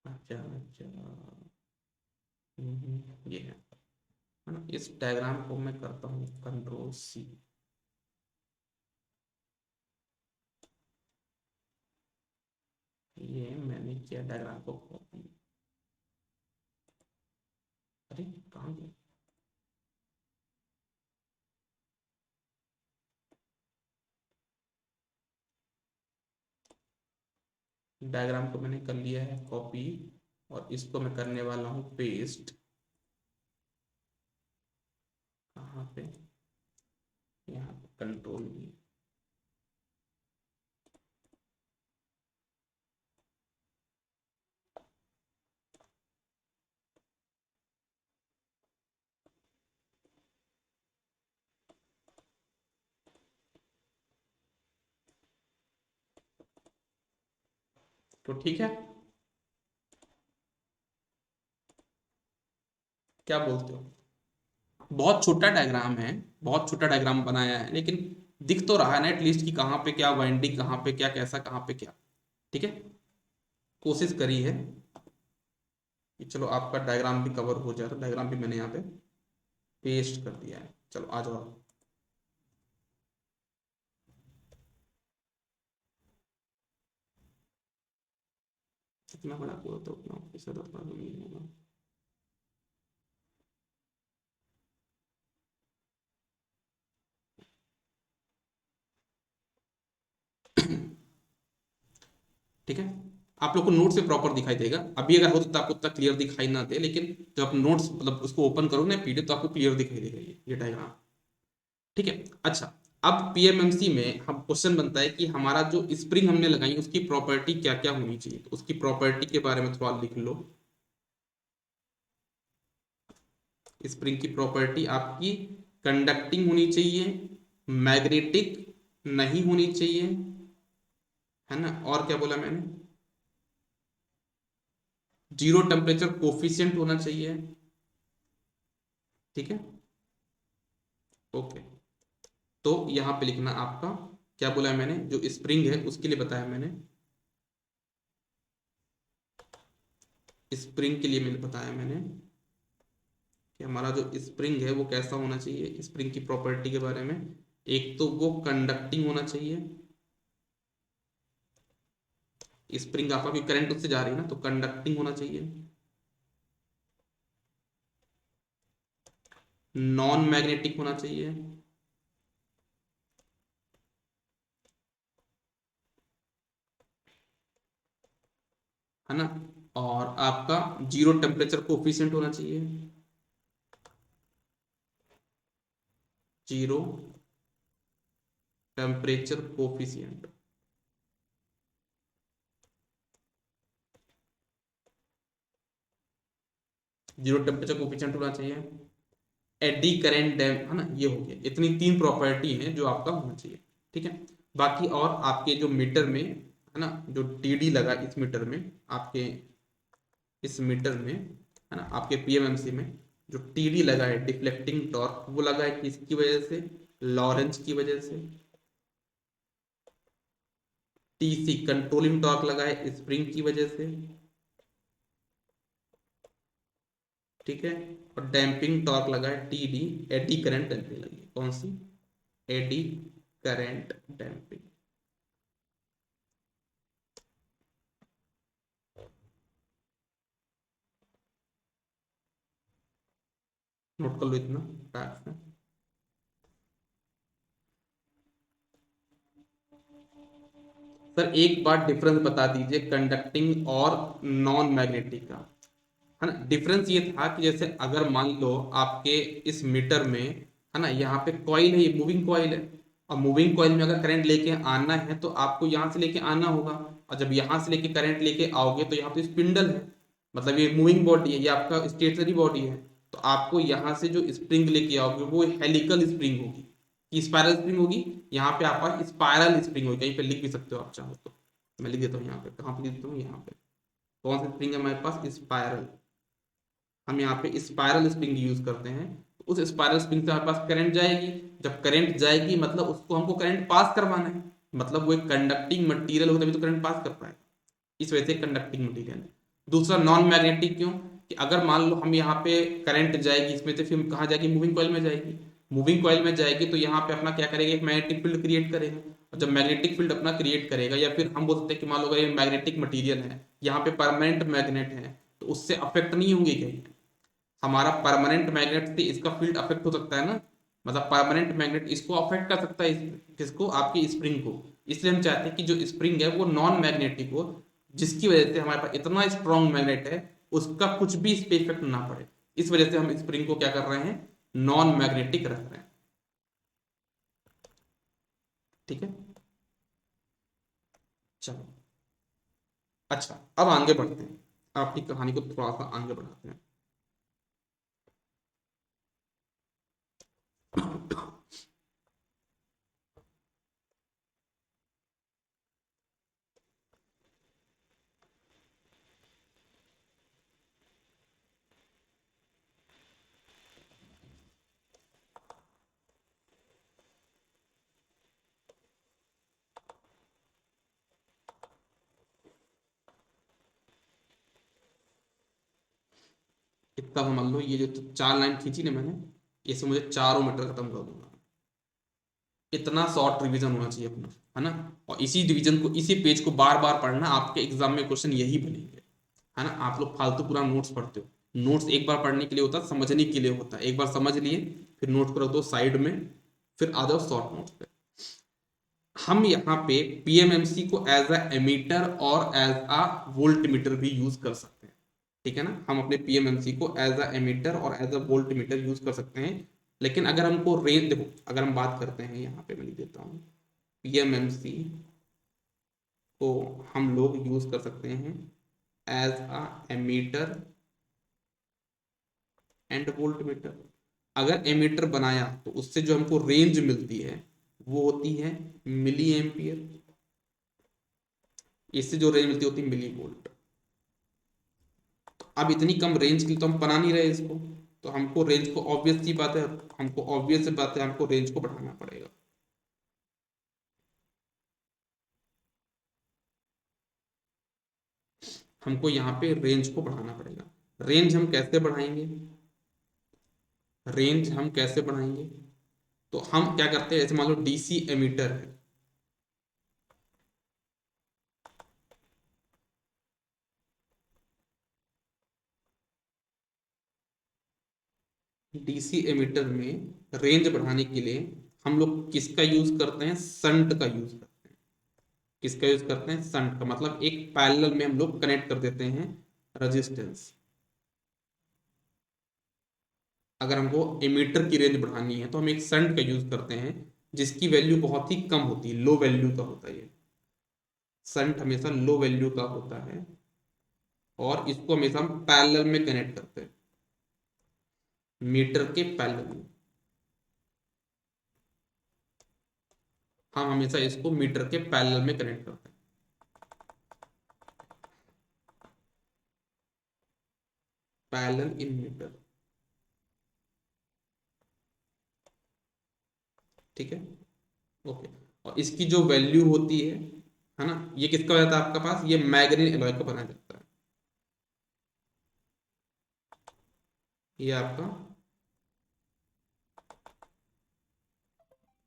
अच्छा अच्छा, ये है ना। इस डायग्राम को मैं करता हूँ कंट्रोल C, ये मैंने किया डायग्राम को कॉपी, अरे कहाँ गया, डायग्राम को मैंने कर लिया है कॉपी, और इसको मैं करने वाला हूँ पेस्ट, कहाँ पे, यहाँ पे कंट्रोल V। तो ठीक है, क्या बोलते हो, बहुत छोटा डायग्राम है, बहुत छोटा डायग्राम बनाया है, लेकिन दिख तो रहा है ना एटलीस्ट कि कहाँ पे क्या वाइंडिंग, कहाँ पे क्या कैसा, कहाँ पे क्या, ठीक है। कोशिश करी है कि चलो आपका डायग्राम भी कवर हो जाए, तो डायग्राम भी मैंने यहाँ पे पेस्ट कर दिया है, चलो आ जाओ। कितना बड़ा पूरा तो उतना ऑफिस है, तो उतना तो नहीं होगा। ठीक है, आप लोग को नोट से प्रॉपर दिखाई देगा, अभी अगर हो तो आपको उतना क्लियर दिखाई ना दे, लेकिन जब आप नोट्स मतलब उसको ओपन करो ना पीडीएफ, तो आपको क्लियर दिखाई देगा ये डायग्राम, ठीक है। अच्छा, अब पीएमएमसी में हम क्वेश्चन बनता है कि हमारा जो स्प्रिंग हमने लगाई उसकी प्रॉपर्टी क्या क्या होनी चाहिए, तो उसकी प्रॉपर्टी के बारे में थोड़ा लिख लो। स्प्रिंग की प्रॉपर्टी आपकी कंडक्टिंग होनी चाहिए, मैग्नेटिक नहीं होनी चाहिए, है ना, और क्या बोला मैंने, जीरो टेम्परेचर कोफिशिएंट होना चाहिए, ठीक है, ओके। तो यहां पे लिखना आपका, क्या बोला है मैंने, जो स्प्रिंग है उसके लिए बताया मैंने, स्प्रिंग के लिए मैंने बताया मैंने कि हमारा जो स्प्रिंग है वो कैसा होना चाहिए, स्प्रिंग की प्रॉपर्टी के बारे में, एक तो वो कंडक्टिंग होना चाहिए, स्प्रिंग आपका भी करंट उससे जा रही है ना, तो कंडक्टिंग होना चाहिए, नॉन मैग्नेटिक होना चाहिए, है ना, और आपका जीरो टेम्परेचर कोफिशिएंट होना चाहिए, zero temperature coefficient, zero temperature coefficient होना चाहिए, एडी करेंट डैम, है ना, ये हो गया, इतनी तीन प्रॉपर्टी है जो आपका होना चाहिए, ठीक है। बाकी और आपके जो मीटर में, है ना, जो टीडी लगा इस मीटर में, आपके इस मीटर में, है ना, आपके पीएमएमसी में जो टीडी लगा है, डिफ्लेक्टिंग टॉर्क, वो लगा है किसकी वजह से, लॉरेंस की वजह से, टीसी कंट्रोलिंग टॉर्क लगा है स्प्रिंग की वजह से, ठीक है, और डैम्पिंग टॉर्क लगा है टीडी, एडी करंट डैम्पिंग लगी है, कौन सी, एडी करंट डैम्पिंग, नोट कर लो इतना फैक्ट है। सर एक बार डिफरेंस बता दीजिए कंडक्टिंग और नॉन मैग्नेटिक का, है ना। डिफरेंस ये था कि जैसे अगर मान लो आपके इस मीटर में, है ना, यहाँ पे कॉइल है, ये मूविंग कॉइल है, और मूविंग कॉइल में अगर करंट लेके आना है तो आपको यहाँ से लेके आना होगा, और जब यहाँ से लेके करंट लेके आओगे तो यहाँ पे स्पिंडल है, मतलब ये मूविंग बॉडी है, ये आपका स्टेशनरी बॉडी है, तो आपको यहाँ से जो स्प्रिंग लेके आओगे वो हेलिकल स्प्रिंग होगी कि स्पाइरल स्प्रिंग होगी। यहाँ पे आपका स्पाइरल स्प्रिंग होगी, कहीं पे लिख भी सकते हो आप चाहो तो, मैं लिख देता हूँ यहाँ पे, कहाँ पे लिख देता हूँ, यहाँ पे कौन सी स्प्रिंग है हमारे पास, स्पाइरल। हम यहाँ पे स्पाइरल स्प्रिंग यूज करते हैं, तो उस स्पाइरल स्प्रिंग से हमारे पास करंट जाएगी, जब करंट जाएगी मतलब उसको हमको करंट पास करवाना है, मतलब वो एक कंडक्टिंग मटेरियल होता है तभी तो करंट पास कर पाए, इस वजह से कंडक्टिंग मटेरियल। दूसरा नॉन मैग्नेटिक क्यों, कि अगर मान लो हम यहाँ पे करंट जाएगी इसमें से, फिर कहाँ जाएगी, मूविंग कॉइल में जाएगी, मूविंग कॉइल में जाएगी तो यहाँ पे अपना क्या करेगा, एक मैग्नेटिक फील्ड क्रिएट करेगा, और जब मैग्नेटिक फील्ड अपना क्रिएट करेगा, या फिर हम बोल सकते हैं कि मान लो अगर ये मैग्नेटिक मटीरियल है, यहाँ पे परमानेंट मैग्नेट है, तो उससे अफेक्ट नहीं होंगे कहीं, हमारा परमानेंट मैग्नेट से इसका फील्ड अफेक्ट हो सकता है ना, मतलब परमानेंट मैग्नेट इसको अफेक्ट कर सकता है, किसको, आपकी स्प्रिंग को। इसलिए हम चाहते हैं कि जो स्प्रिंग है वो नॉन मैग्नेटिक हो, जिसकी वजह से हमारे पास इतना स्ट्रॉन्ग मैग्नेट है उसका कुछ भी इस पे इफेक्ट ना पड़े, इस वजह से हम स्प्रिंग को क्या कर रहे हैं, नॉन मैग्नेटिक रख रहे हैं। ठीक है, चलो। अच्छा, अब आगे बढ़ते हैं, आपकी कहानी को थोड़ा सा आगे बढ़ाते हैं। इतना मान लो, ये जो चार लाइन खींची ना मैंने, इससे मुझे चारों मीटर खत्म कर दूंगा। इतना शॉर्ट रिवीजन होना चाहिए अपना, है ना। और इसी डिवीजन को, इसी पेज को बार बार पढ़ना, आपके एग्जाम में क्वेश्चन यही बनेंगे, है ना। आप लोग फालतू पूरा नोट्स पढ़ते हो, नोट्स एक बार पढ़ने के लिए होता है, समझने के लिए होता है, एक बार समझ लिए फिर नोट्स को रख दो साइड में, फिर आ जाओ शॉर्ट नोट्स पे। हम यहाँ पे पीएमएमसी को एज अ एमीटर और एज अ वोल्ट मीटर भी यूज कर सकते हैं, ठीक है ना। हम अपने पीएमएमसी को एज अ एमीटर और as a volt meter use कर सकते हैं, लेकिन अगर हमको रेंज देखो, अगर हम बात करते हैं यहाँ पे मैं लिख देता हूँ, पीएमएमसी को हम लोग यूज कर सकते हैं as a ammeter and volt meter. अगर एमीटर बनाया तो उससे जो हमको रेंज मिलती है वो होती है मिली एम्पियर, इससे जो रेंज मिलती होती है मिली वोल्ट। अब इतनी कम रेंज की तो हम बना नहीं रहे इसको, तो हमको रेंज को, ऑब्वियस सी बात है, हमको ऑब्वियस सी बात है, हमको रेंज को बढ़ाना पड़ेगा। हमको यहाँ पे रेंज को बढ़ाना पड़ेगा। रेंज हम कैसे बढ़ाएंगे, रेंज हम कैसे बढ़ाएंगे, तो हम क्या करते हैं, जैसे मान लो डीसी एमीटर है, डीसी एमीटर में रेंज बढ़ाने के लिए हम लोग किसका यूज करते हैं, संट का यूज करते हैं। किसका यूज करते हैं, संट का, मतलब एक पैरेलल में हम लोग कनेक्ट कर देते हैं रेजिस्टेंस। अगर हमको एमीटर की रेंज बढ़ानी है तो हम एक संट का यूज करते हैं, जिसकी वैल्यू बहुत ही कम होती है, लो वैल्यू का होता है ये, संट हमेशा लो वैल्यू का होता है, और इसको हमेशा हम पैरेलल में कनेक्ट करते हैं, मीटर के पैरेलल में। हम हमेशा इसको मीटर के पैरेलल में कनेक्ट करते हैं, पैरेलल इन मीटर। ठीक है, ओके। और इसकी जो वैल्यू होती है ना, ये किसका हो जाता है आपका पास, ये मैग्नीन एलॉय का बनाया जाता है, ये आपका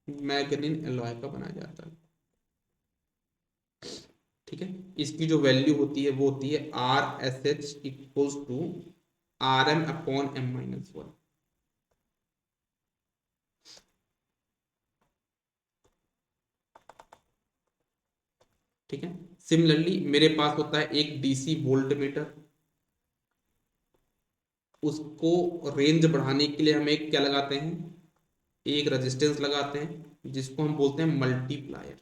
मैग्नीन एलॉय का बनाया जाता है। ठीक है, इसकी जो वैल्यू होती है वो होती है R S H equals to R M upon M minus one. ठीक है। सिमिलरली मेरे पास होता है एक डीसी वोल्ट मीटर, उसको रेंज बढ़ाने के लिए हम एक क्या लगाते हैं, एक रेजिस्टेंस लगाते हैं जिसको हम बोलते हैं मल्टीप्लायर,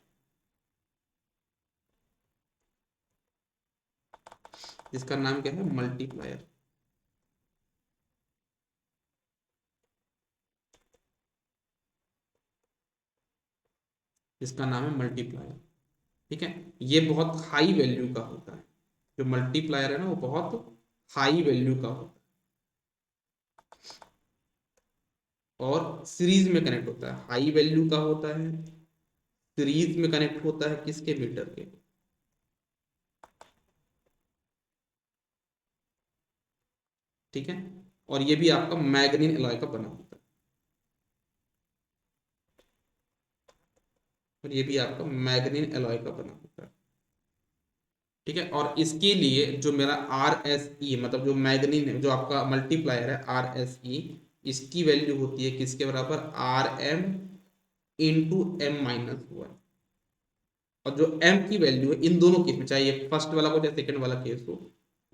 जिसका नाम क्या है, मल्टीप्लायर। जिसका नाम है मल्टीप्लायर। ठीक है। ये बहुत हाई वैल्यू का होता है, जो मल्टीप्लायर है ना वो बहुत हाई वैल्यू का होता है और सीरीज में कनेक्ट होता है, हाई वैल्यू का होता है, सीरीज में कनेक्ट होता है किसके, मीटर के। ठीक है। और ये भी आपका मैग्नीन एलॉय का बना होता है, और ये भी आपका मैग्नीन एलॉय का बना होता है। ठीक है। और इसके लिए जो मेरा आर एस ई, मतलब जो मैग्नीन, जो आपका मल्टीप्लायर है आर एस ई, इसकी वैल्यू होती है किसके बराबर, R M into M minus one. और जो m की वैल्यू है इन दोनों केस में, चाहे ये फर्स्ट वाला हो चाहे सेकंड वाला केस हो,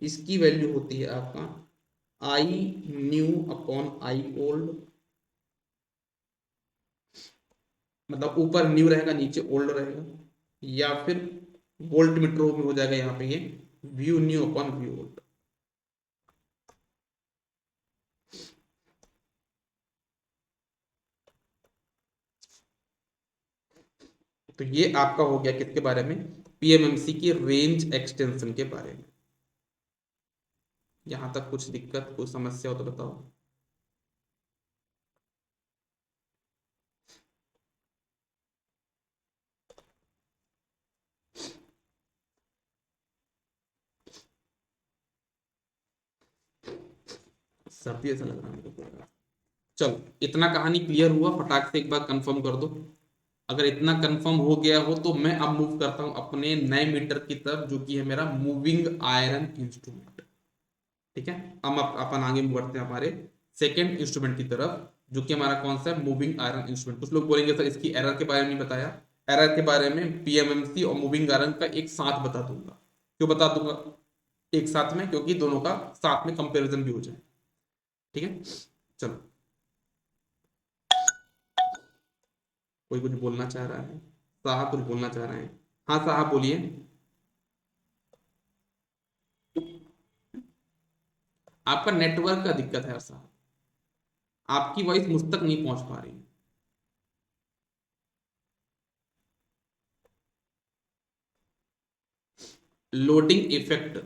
इसकी वैल्यू होती है आपका I knew upon I old. मतलब ऊपर न्यू रहेगा नीचे ओल्ड रहेगा, या फिर वोल्ट मीटर में हो जाएगा यहाँ पे ये view new upon view old. तो ये आपका हो गया किसके बारे में, पीएमएमसी की रेंज एक्सटेंशन के बारे में। यहां तक कुछ दिक्कत, कोई समस्या हो तो बताओ। सर्दी ऐसा लग रहा है मेरे को। चलो इतना कहानी क्लियर हुआ, फटाक से एक बार कंफर्म कर दो। अगर इतना कंफर्म हो गया हो तो मैं अब मूव करता हूं अपने नए मीटर की तरफ, जो कि है मेरा मूविंग आयरन इंस्ट्रूमेंट। ठीक है। अब अपन आगे मूव करते हैं हमारे सेकेंड इंस्ट्रूमेंट की तरफ, जो कि हमारा कौन सा है, मूविंग आयरन इंस्ट्रूमेंट। कुछ लोग बोलेंगे सर इसकी एरर के बारे में नहीं बताया। एरर के बारे में पीएमएमसी और मूविंग आयरन का एक साथ बता दूंगा। क्यों बता दूंगा एक साथ में, क्योंकि दोनों का साथ में कंपेरिजन भी हो जाए। ठीक है। चलो, कोई कुछ बोलना चाह रहा है, साहब कुछ बोलना चाह रहे हैं। हाँ साहब बोलिए। आपका नेटवर्क का दिक्कत है साहब, आपकी वॉइस मुझ तक नहीं पहुंच पा रही। लोडिंग इफेक्ट,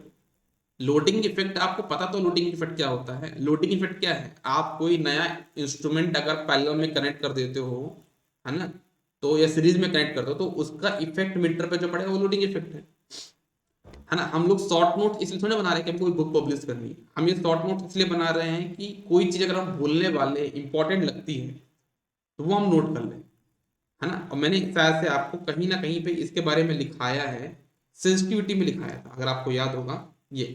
लोडिंग इफेक्ट आपको पता तो लोडिंग इफेक्ट क्या होता है। लोडिंग इफेक्ट क्या है, आप कोई नया इंस्ट्रूमेंट अगर पैरेलल में कनेक्ट कर देते हो, है ना, तो या सीरीज में कनेक्ट कर दो तो उसका इफेक्ट मीटर पे जो पड़ेगा वो लोडिंग इफेक्ट है ना। हम लोग शॉर्ट नोट इसलिए थोड़ी बना रहे हैं कि हमको कोई बुक पब्लिश करनी है, हम ये शॉर्ट नोट इसलिए बना रहे हैं कि कोई चीज अगर हम भूलने वाले इंपॉर्टेंट लगती है तो वो हम नोट कर लें, है ना। और मैंने शायद से आपको कहीं ना कहीं पे इसके बारे में लिखाया है, सेंसिटिविटी में लिखाया था अगर आपको याद होगा। ये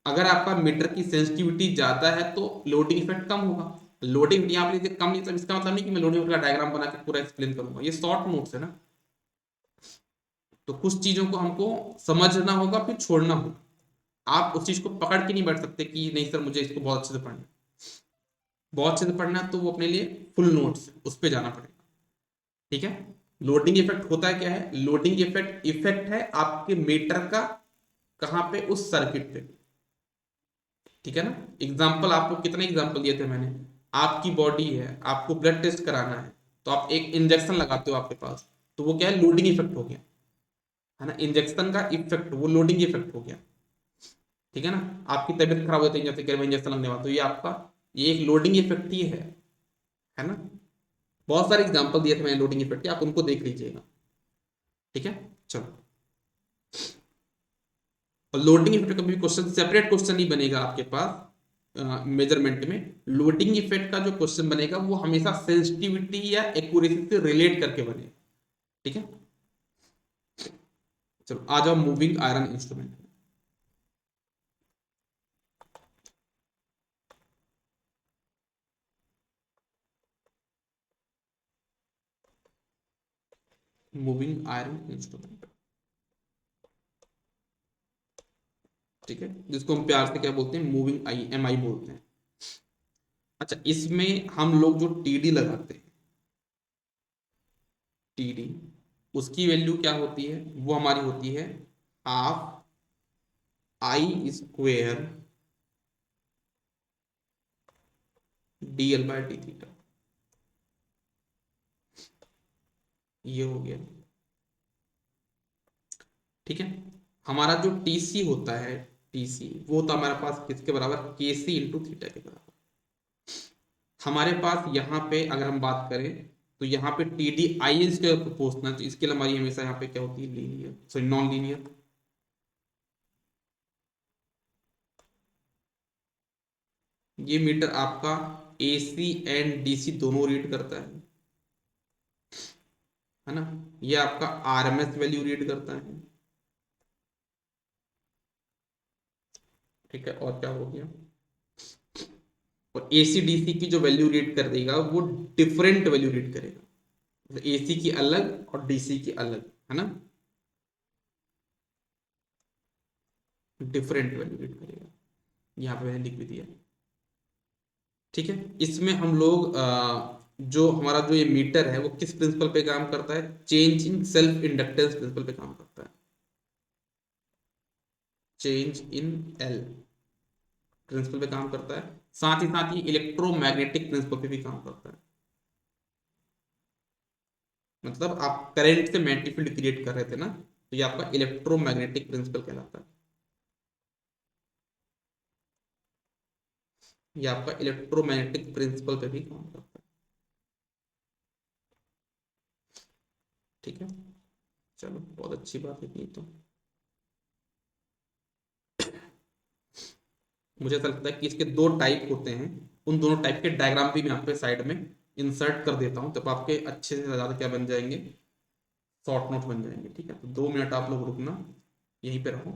अगर आपका मीटर की सेंसिटिविटी ज्यादा है तो लोडिंग इफेक्ट कम होगा। लोडिंग यहाँ पे कम नहीं, इसका मतलब नहीं कि मैं लोडिंग का डायग्राम बना के पूरा एक्सप्लेन करूंगा, ये शॉर्ट नोट्स है ना। तो कुछ चीजों को हमको समझना होगा फिर छोड़ना होगा। आप उस चीज को पकड़ के नहीं बैठ सकते कि नहीं सर मुझे इसको बहुत अच्छे से पढ़ना है। बहुत अच्छे से पढ़ना है तो वो अपने लिए फुल नोट्स उस पर जाना पड़ेगा। ठीक है। लोडिंग इफेक्ट होता है क्या है, लोडिंग इफेक्ट इफेक्ट है आपके मीटर का, कहां पे, उस सर्किट पे। ठीक है ना। एग्जाम्पल आपको कितने एग्जाम्पल दिए थे मैंने। आपकी बॉडी है, आपको ब्लड टेस्ट कराना है, तो आप एक इंजेक्शन लगाते हो आपके पास, तो वो क्या है, लोडिंग इफेक्ट हो गया, है ना। इंजेक्शन का इफेक्ट वो लोडिंग इफेक्ट हो गया। ठीक है ना। आपकी तबीयत खराब हो जाती है जैसे कि इंजेक्शन लगने वाला, तो ये आपका ये एक लोडिंग इफेक्ट ही है ना। बहुत सारे एग्जाम्पल दिए थे मैंने लोडिंग इफेक्ट के, आप उनको देख लीजिएगा। ठीक है। चलो, और लोडिंग इफेक्ट का भी क्वेश्चन, सेपरेट क्वेश्चन नहीं बनेगा आपके पास मेजरमेंट में। लोडिंग इफेक्ट का जो क्वेश्चन बनेगा वो हमेशा सेंसिटिविटी या एक्यूरेसी से रिलेट करके बनेगा। ठीक है। चलो आ जाओ moving iron instrument. Moving iron instrument, ठीक है, जिसको हम प्यार से क्या बोलते हैं, मूविंग आई, MI बोलते हैं। अच्छा, इसमें हम लोग जो TD लगाते हैं, TD, उसकी वैल्यू क्या होती है, वो हमारी होती है हाफ I² dl/d थीटा। ये हो गया। ठीक है, हमारा जो TC होता है, TC वो होता है हमारे पास किसके बराबर, KC × थीटा के बराबर। हमारे पास यहाँ पे अगर हम बात करें तो यहाँ पे TD I के प्रोपोर्शनल, तो इसके लिए हमारी हमेशा यहाँ पे क्या होती है, लीनियर, सॉरी नॉन लीनियर। ये मीटर आपका AC एंड DC दोनों रीड करता है ना। ये आपका RMS वैल्यू रीड करता है। ठीक है, और क्या हो गया, और AC DC की जो वैल्यू रीड कर देगा वो डिफरेंट वैल्यू रीड करेगा, AC की अलग और DC की अलग, है ना, डिफरेंट वैल्यू रीड करेगा। यहाँ पे मैंने लिख भी दिया। ठीक है, इसमें हम लोग जो हमारा जो ये मीटर है वो किस प्रिंसिपल पे काम करता है, change in self inductance principle पे काम करता है। चेंज इन L प्रिंसिपल पे काम करता है, साथ ही साथ ये इलेक्ट्रोमैग्नेटिक प्रिंसिपल पे भी काम करता है। मतलब आप करंट से मैग्नेटिक फील्ड क्रिएट कर रहे थे ना, तो ये आपका इलेक्ट्रोमैग्नेटिक प्रिंसिपल कहलाता है। ये आपका इलेक्ट्रोमैग्नेटिक प्रिंसिपल पे भी काम करता है। ठीक है, चलो बहुत अच्छी बात है ये तो। मुझे ऐसा लगता है कि इसके दो टाइप होते हैं, उन दोनों टाइप के डायग्राम भी मैं यहाँ पे साइड में इंसर्ट कर देता हूँ, तब आपके अच्छे से ज़्यादा क्या बन जाएंगे, शॉर्ट नोट बन जाएंगे। ठीक है, तो 2 मिनट आप लोग रुकना, यहीं पे रहो,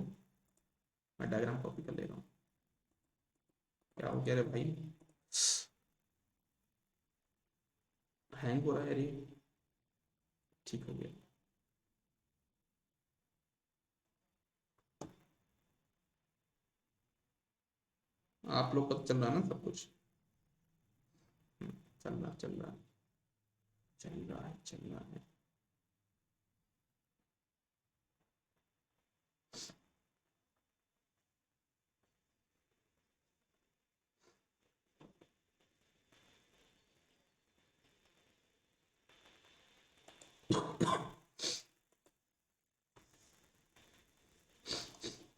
मैं डायग्राम कॉपी कर ले रहा हूँ। क्या हो गया रे भाई, हैंग हो रहा है यार ये, ठीक हो गया। आप लोग का तो चल रहा है ना सब कुछ, चल रहा चल रहा चल रहा है चल रहा है।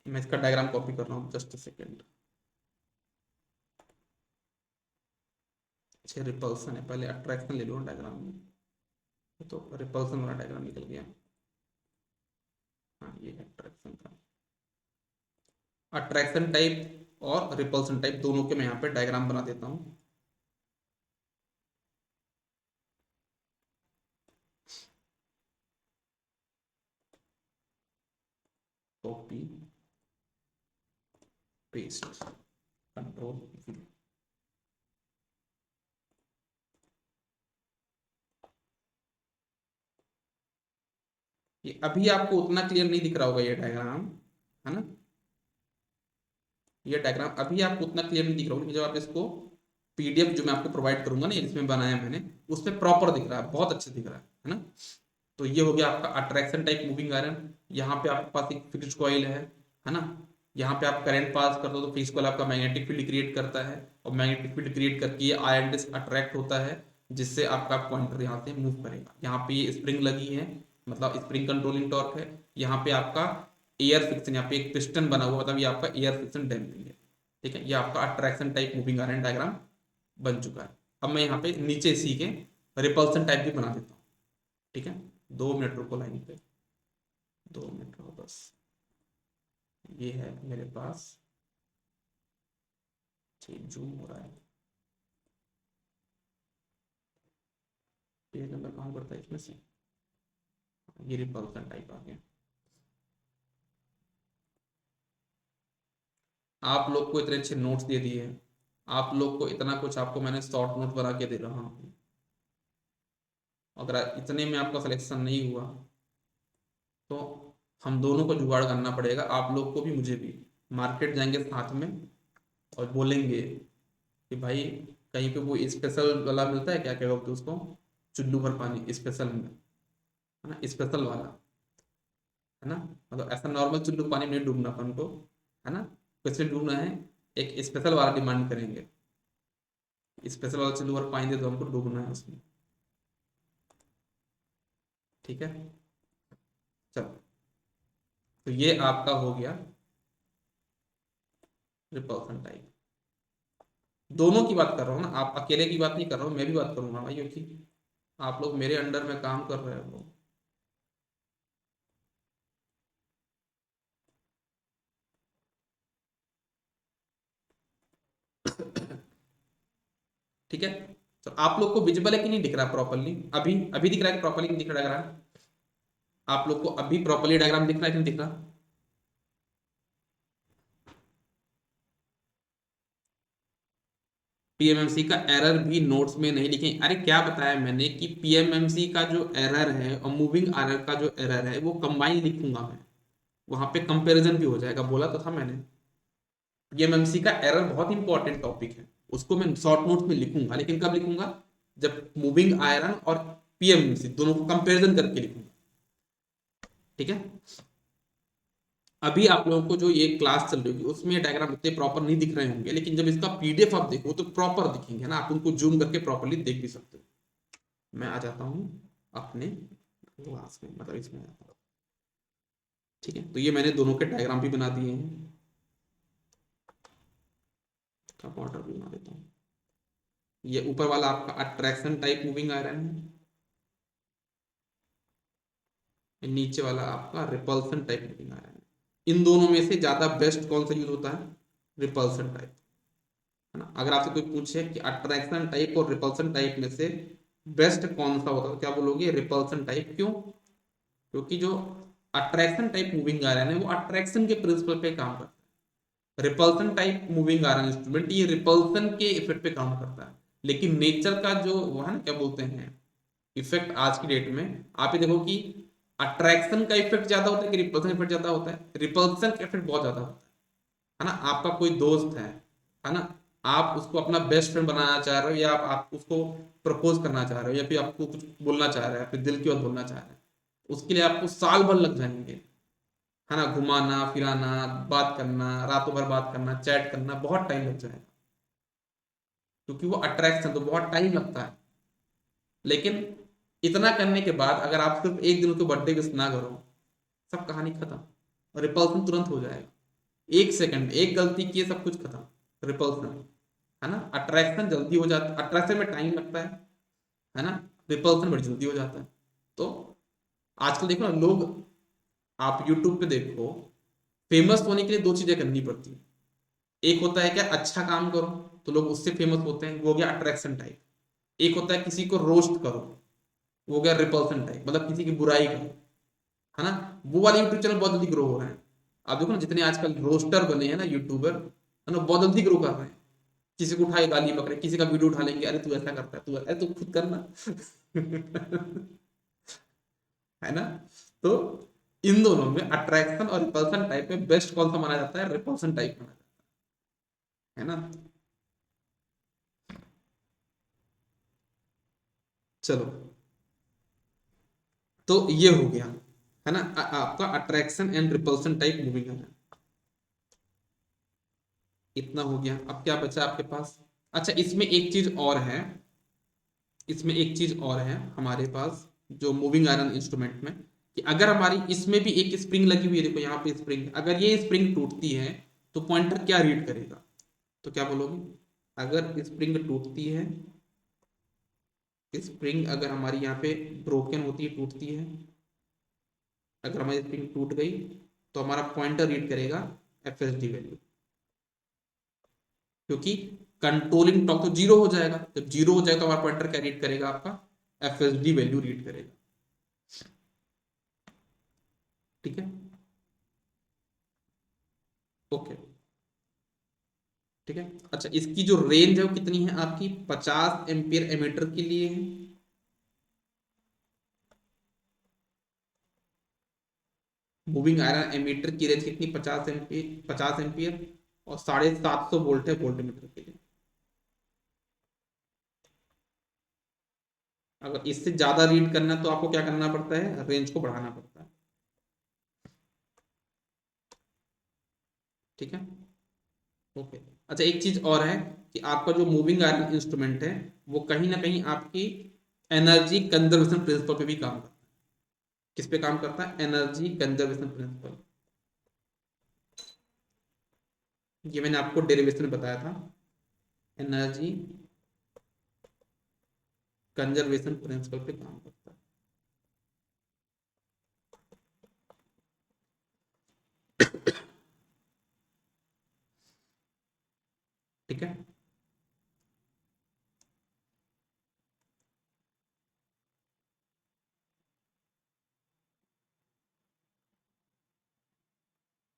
मैं इसका डायग्राम कॉपी कर रहा हूँ, जस्ट सेकेंड। अच्छा, रिपल्सन है, पहले अट्रैक्शन ले लो डायग्राम में, तो रिपल्सन वाला डायग्राम निकल गया। हाँ, ये है अट्रैक्शन का, अट्रैक्शन टाइप और रिपल्सन टाइप दोनों के मैं यहाँ पे डायग्राम बना देता हूँ। Copy pest control V। ये अभी आपको उतना क्लियर नहीं दिख रहा होगा ये डायग्राम, है ना, ये डायग्राम अभी आपको उतना क्लियर नहीं दिख रहा होगा, जब आप इसको PDF जो मैं आपको प्रोवाइड करूंगा ना, जिसमें बनाया मैंने, उसमें प्रॉपर दिख रहा है, बहुत अच्छे दिख रहा है ना। तो ये हो गया आपका अट्रैक्शन टाइप मूविंग आयरन। यहाँ पे आपके पास एक फिक्स्ड कॉइल है ना। यहाँ पे आप करंट पास कर दो तो फिक्स्ड कॉइल आपका मैग्नेटिक फील्ड क्रिएट करता है, और मैग्नेटिक फील्ड क्रिएट करके ये आयरन डिस्क अट्रैक्ट होता है, जिससे आपका पॉइंटर यहाँ से मूव करेगा। यहाँ पे ये स्प्रिंग लगी है, मतलब स्प्रिंग कंट्रोलिंग टॉर्क है। यहाँ पे आपका एयर फिक्सन, यहाँ पे एक पिस्टन बना हुआ, मतलब ये आपका एयर फिक्सन डैम्पिंग है। ठीक है, ये आपका attraction type moving iron diagram बन चुका है। अब मैं यहाँ पे नीचे इसी के रिपल्सन टाइप भी बना देता हूँ। ठीक है, 2 मिनट रुको लाइन पे, 2 मिनट रहो बस। ये है मेरे पास, ठीक जूम हो रहा है, पेज नंबर कहाँ पड़ता है इसमें से, ये रिपल्सन टाइप आ गया। आप लोग को इतने अच्छे नोट्स दे दिए, आप लोग को इतना कुछ आपको मैंने शॉर्ट नोट बना के दे रहा हूँ, अगर इतने में आपका सिलेक्शन नहीं हुआ तो हम दोनों को जुगाड़ करना पड़ेगा, आप लोग को भी मुझे भी। मार्केट जाएंगे साथ में और बोलेंगे कि भाई कहीं पे वो स्पेशल वाला मिलता है, क्या क्या बोलते हैं उसको, चुल्लू भर पानी स्पेशल में, है ना, स्पेशल वाला, है ना। मतलब ऐसा नॉर्मल चुल्लू पानी में नहीं डूबना अपन को, है ना, कैसे डूबना है, एक स्पेशल वाला डिमांड करेंगे, स्पेशल वाला चुल्लू भर पानी दे दो हमको, डूबना है उसमें। ठीक है, चलो, तो ये आपका हो गया रिपल्सन टाइप। दोनों की बात कर रहा हूँ ना, आप अकेले की बात नहीं कर रहा हूँ, मैं भी बात करूंगा भाई, क्योंकि आप लोग मेरे अंडर में काम कर रहे हो। ठीक है, तो आप लोग को विजिबल है कि नहीं दिख रहा प्रॉपरली, अभी अभी दिख रहा है प्रॉपरली, नहीं दिख रहा डायग्राम? आप लोग को अभी प्रॉपरली डायग्राम दिख रहा है कि नहीं दिख रहा? पीएमएमसी का एरर भी नोट्स में नहीं लिखे? अरे क्या बताया मैंने कि पीएमएमसी का जो एरर है और मूविंग एरर का जो एरर है वो कंबाइन लिखूंगा मैं, वहां पे कंपैरिजन भी हो जाएगा, बोला तो था मैंने। पीएमएमसी का एरर बहुत इंपॉर्टेंट टॉपिक है, उसको मैं शॉर्ट नोट्स में लिखूंगा, लेकिन कब लिखूंगा, जब मूविंग आयरन और पीएमएमसी दोनों को कंपैरिजन करके लिखूंगा। ठीक है, अभी आप लोगों को जो ये क्लास चल रही होगी उसमें डायग्राम इतने प्रॉपर नहीं दिख रहे होंगे, लेकिन जब इसका पीडीएफ आप देखो तो प्रॉपर दिखेंगे ना, आप उनको जूम करके प्रॉपरली देख भी सकते हो। मैं आ जाता हूँ अपने क्लास में, मतलब इसमें आ जाता हूँ। ठीक है, तो ये मैंने दोनों के डायग्राम भी बना दिए हैं, ऑर्डर भी बना देता हूँ। ये ऊपर वाला आपका अट्रैक्शन टाइप मूविंग आयरन है, नीचे वाला आपका रिपल्सन टाइप मूविंग आयरन है। इन दोनों में से ज्यादा बेस्ट कौन सा यूज होता है? रिपल्सन टाइप, है ना। अगर आपसे कोई पूछे कि अट्रैक्शन टाइप और रिपल्सन टाइप में से बेस्ट कौन सा होता है, तो क्या बोलोगे? Repulsion type. क्यों? क्योंकि जो अट्रैक्शन टाइप मूविंग आयरन है वो अट्रैक्शन के प्रिंसिपल पे काम करता है, repulsion type moving iron instrument ये रिपल्सन के इफेक्ट पे काम करता है। लेकिन नेचर का जो वो है ना, क्या बोलते हैं, इफेक्ट आज की डेट में आप ये देखो कि अट्रैक्शन का इफेक्ट ज्यादा होता है कि रिपल्सन इफेक्ट ज्यादा होता है? रिपल्सन का इफेक्ट बहुत ज्यादा होता है ना। आपका कोई दोस्त है ना, आप उसको अपना बेस्ट फ्रेंड बनाना चाह रहे हो, या आप उसको प्रपोज करना चाह रहे हो, या फिर आपको कुछ बोलना चाह रहे हैं, अपने दिल की बात बोलना चाह रहे हैं, उसके लिए आपको साल भर लग जाएंगे, है ना, घुमाना फिराना, बात करना, रातों भर बात करना, चैट करना, बहुत टाइम लग जाएगा, क्योंकि वो अट्रैक्शन तो बहुत टाइम लगता है। लेकिन इतना करने के बाद अगर आप सिर्फ एक दिन उसको बर्थडे विश ना करो, सब कहानी खत्म, रिपल्सन तुरंत हो जाएगा, एक सेकंड, एक गलती किए सब कुछ खत्म, रिपल्सन, है ना। अट्रैक्शन जल्दी हो जाता है, अट्रैक्शन में टाइम लगता है ना, रिपल्सन बड़ी जल्दी हो जाता है। तो आजकल देखो ना लोग, आप यूट्यूब पे देखो, फेमस होने के लिए दो चीजें करनी पड़ती है। एक होता है क्या, अच्छा काम करो तो लोग उससे फेमस होते हैं, वो हो गया अट्रैक्शन टाइप। एक होता है किसी को रोस्ट करो, वो हो गया रिपल्सन टाइप, मतलब किसी की बुराई करो, है ना। वो वाले यूट्यूब चैनल बहुत जल्दी ग्रो हो रहे हैं। आप देखो ना जितने आजकल रोस्टर बने हैं ना यूट्यूबर, है ना, बहुत जल्दी ग्रो कर रहे हैं। किसी को उठाए गाली बकरे, किसी का वीडियो उठा लेंगे, अरे तू ऐसा करता है, तू अरे तू खुद करना है ना। तो इन दोनों में अट्रैक्शन और रिपल्सन टाइप में बेस्ट कौन सा माना जाता है? रिपल्सन टाइप माना जाता है ना। चलो, तो ये हो गया, है ना, आपका attraction and repulsion type moving है। इतना हो गया, अब क्या बचा आपके पास? अच्छा, इसमें एक चीज और है, इसमें एक चीज और है हमारे पास जो मूविंग आयरन इंस्ट्रूमेंट में, कि अगर हमारी इसमें भी एक स्प्रिंग लगी हुई है, देखो यहाँ पे स्प्रिंग, अगर ये स्प्रिंग टूटती है तो पॉइंटर क्या रीड करेगा? तो क्या बोलोगे? अगर स्प्रिंग टूटती है, स्प्रिंग अगर हमारी यहाँ पे ब्रोकन होती है, टूटती है, अगर हमारी स्प्रिंग टूट गई तो हमारा पॉइंटर रीड करेगा एफएसडी वैल्यू, क्योंकि कंट्रोलिंग टॉक तो जीरो हो जाएगा, जब जीरो हो जाएगा तो हमारा पॉइंटर क्या रीड करेगा? आपका एफएसडी वैल्यू रीड करेगा। ठीक है, ओके, ठीक है। अच्छा, इसकी जो रेंज है वो कितनी है आपकी? 50 एम्पियर एमीटर के लिए है, मूविंग आयरन एमीटर की रेंज कितनी, 50 एम्पियर, 50 एम्पियर, और 750 वोल्ट है वोल्ट मीटर के लिए। अगर इससे ज्यादा रीड करना है तो आपको क्या करना पड़ता है, रेंज को बढ़ाना पड़ता है। ठीक है, ओके। अच्छा, एक चीज और है कि आपका जो मूविंग आयरन इंस्ट्रूमेंट है वो कहीं ना कहीं आपकी एनर्जी कंजर्वेशन प्रिंसिपल पे भी काम करता है। किस पे काम करता है, एनर्जी कंजर्वेशन प्रिंसिपल। ये मैंने आपको डेरिवेशन में बताया था, एनर्जी कंजर्वेशन प्रिंसिपल पे काम करता है। ठीक है,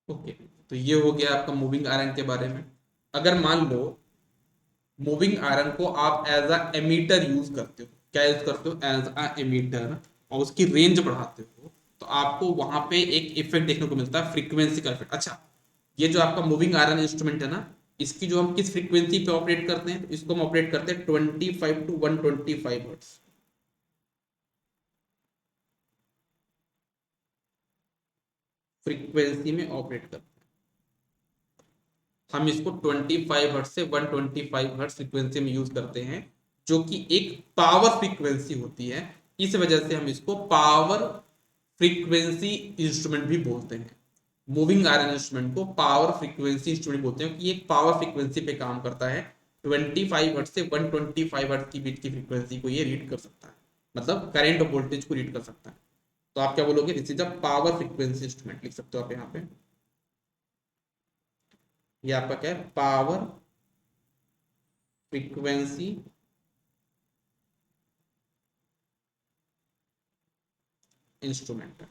ओके। तो ये हो गया आपका मूविंग आयरन के बारे में। अगर मान लो मूविंग आयरन को आप एज अ एमीटर यूज करते हो, क्या यूज करते हो, एज अ एमीटर, और उसकी रेंज बढ़ाते हो, तो आपको वहां पे एक इफेक्ट देखने को मिलता है, फ्रीक्वेंसी का इफेक्ट। अच्छा, ये जो आपका मूविंग आयरन इंस्ट्रूमेंट है ना, इसकी जो हम किस फ्रीक्वेंसी पे ऑपरेट करते हैं, तो इसको हम ऑपरेट करते हैं 25 to 125 हर्ट्ज फ्रीक्वेंसी में ऑपरेट करते हैं। हम इसको 25 हर्ट्ज से 125 हर्ट्ज फ्रीक्वेंसी में यूज करते हैं, जो कि एक पावर फ्रीक्वेंसी होती है। इस वजह से हम इसको पावर फ्रीक्वेंसी इंस्ट्रूमेंट भी बोलते हैं। मूविंग आयरन इंस्ट्रूमेंट को पावर फ्रीक्वेंसी इंस्ट्रूमेंट बोलते हैं कि एक पावर फ्रीक्वेंसी पे काम करता है। 25 हर्ट्ज से 125 हर्ट्ज की बीच की फ्रीक्वेंसी को ये रीड कर सकता है, मतलब करंट और वोल्टेज को रीड कर सकता है। तो आप क्या बोलोगे, this is a power frequency instrument, लिख सकते हो आप यहाँ पे। ये आपका क्या है, पावर फ्रीक्वेंसी इंस्ट्रूमेंट।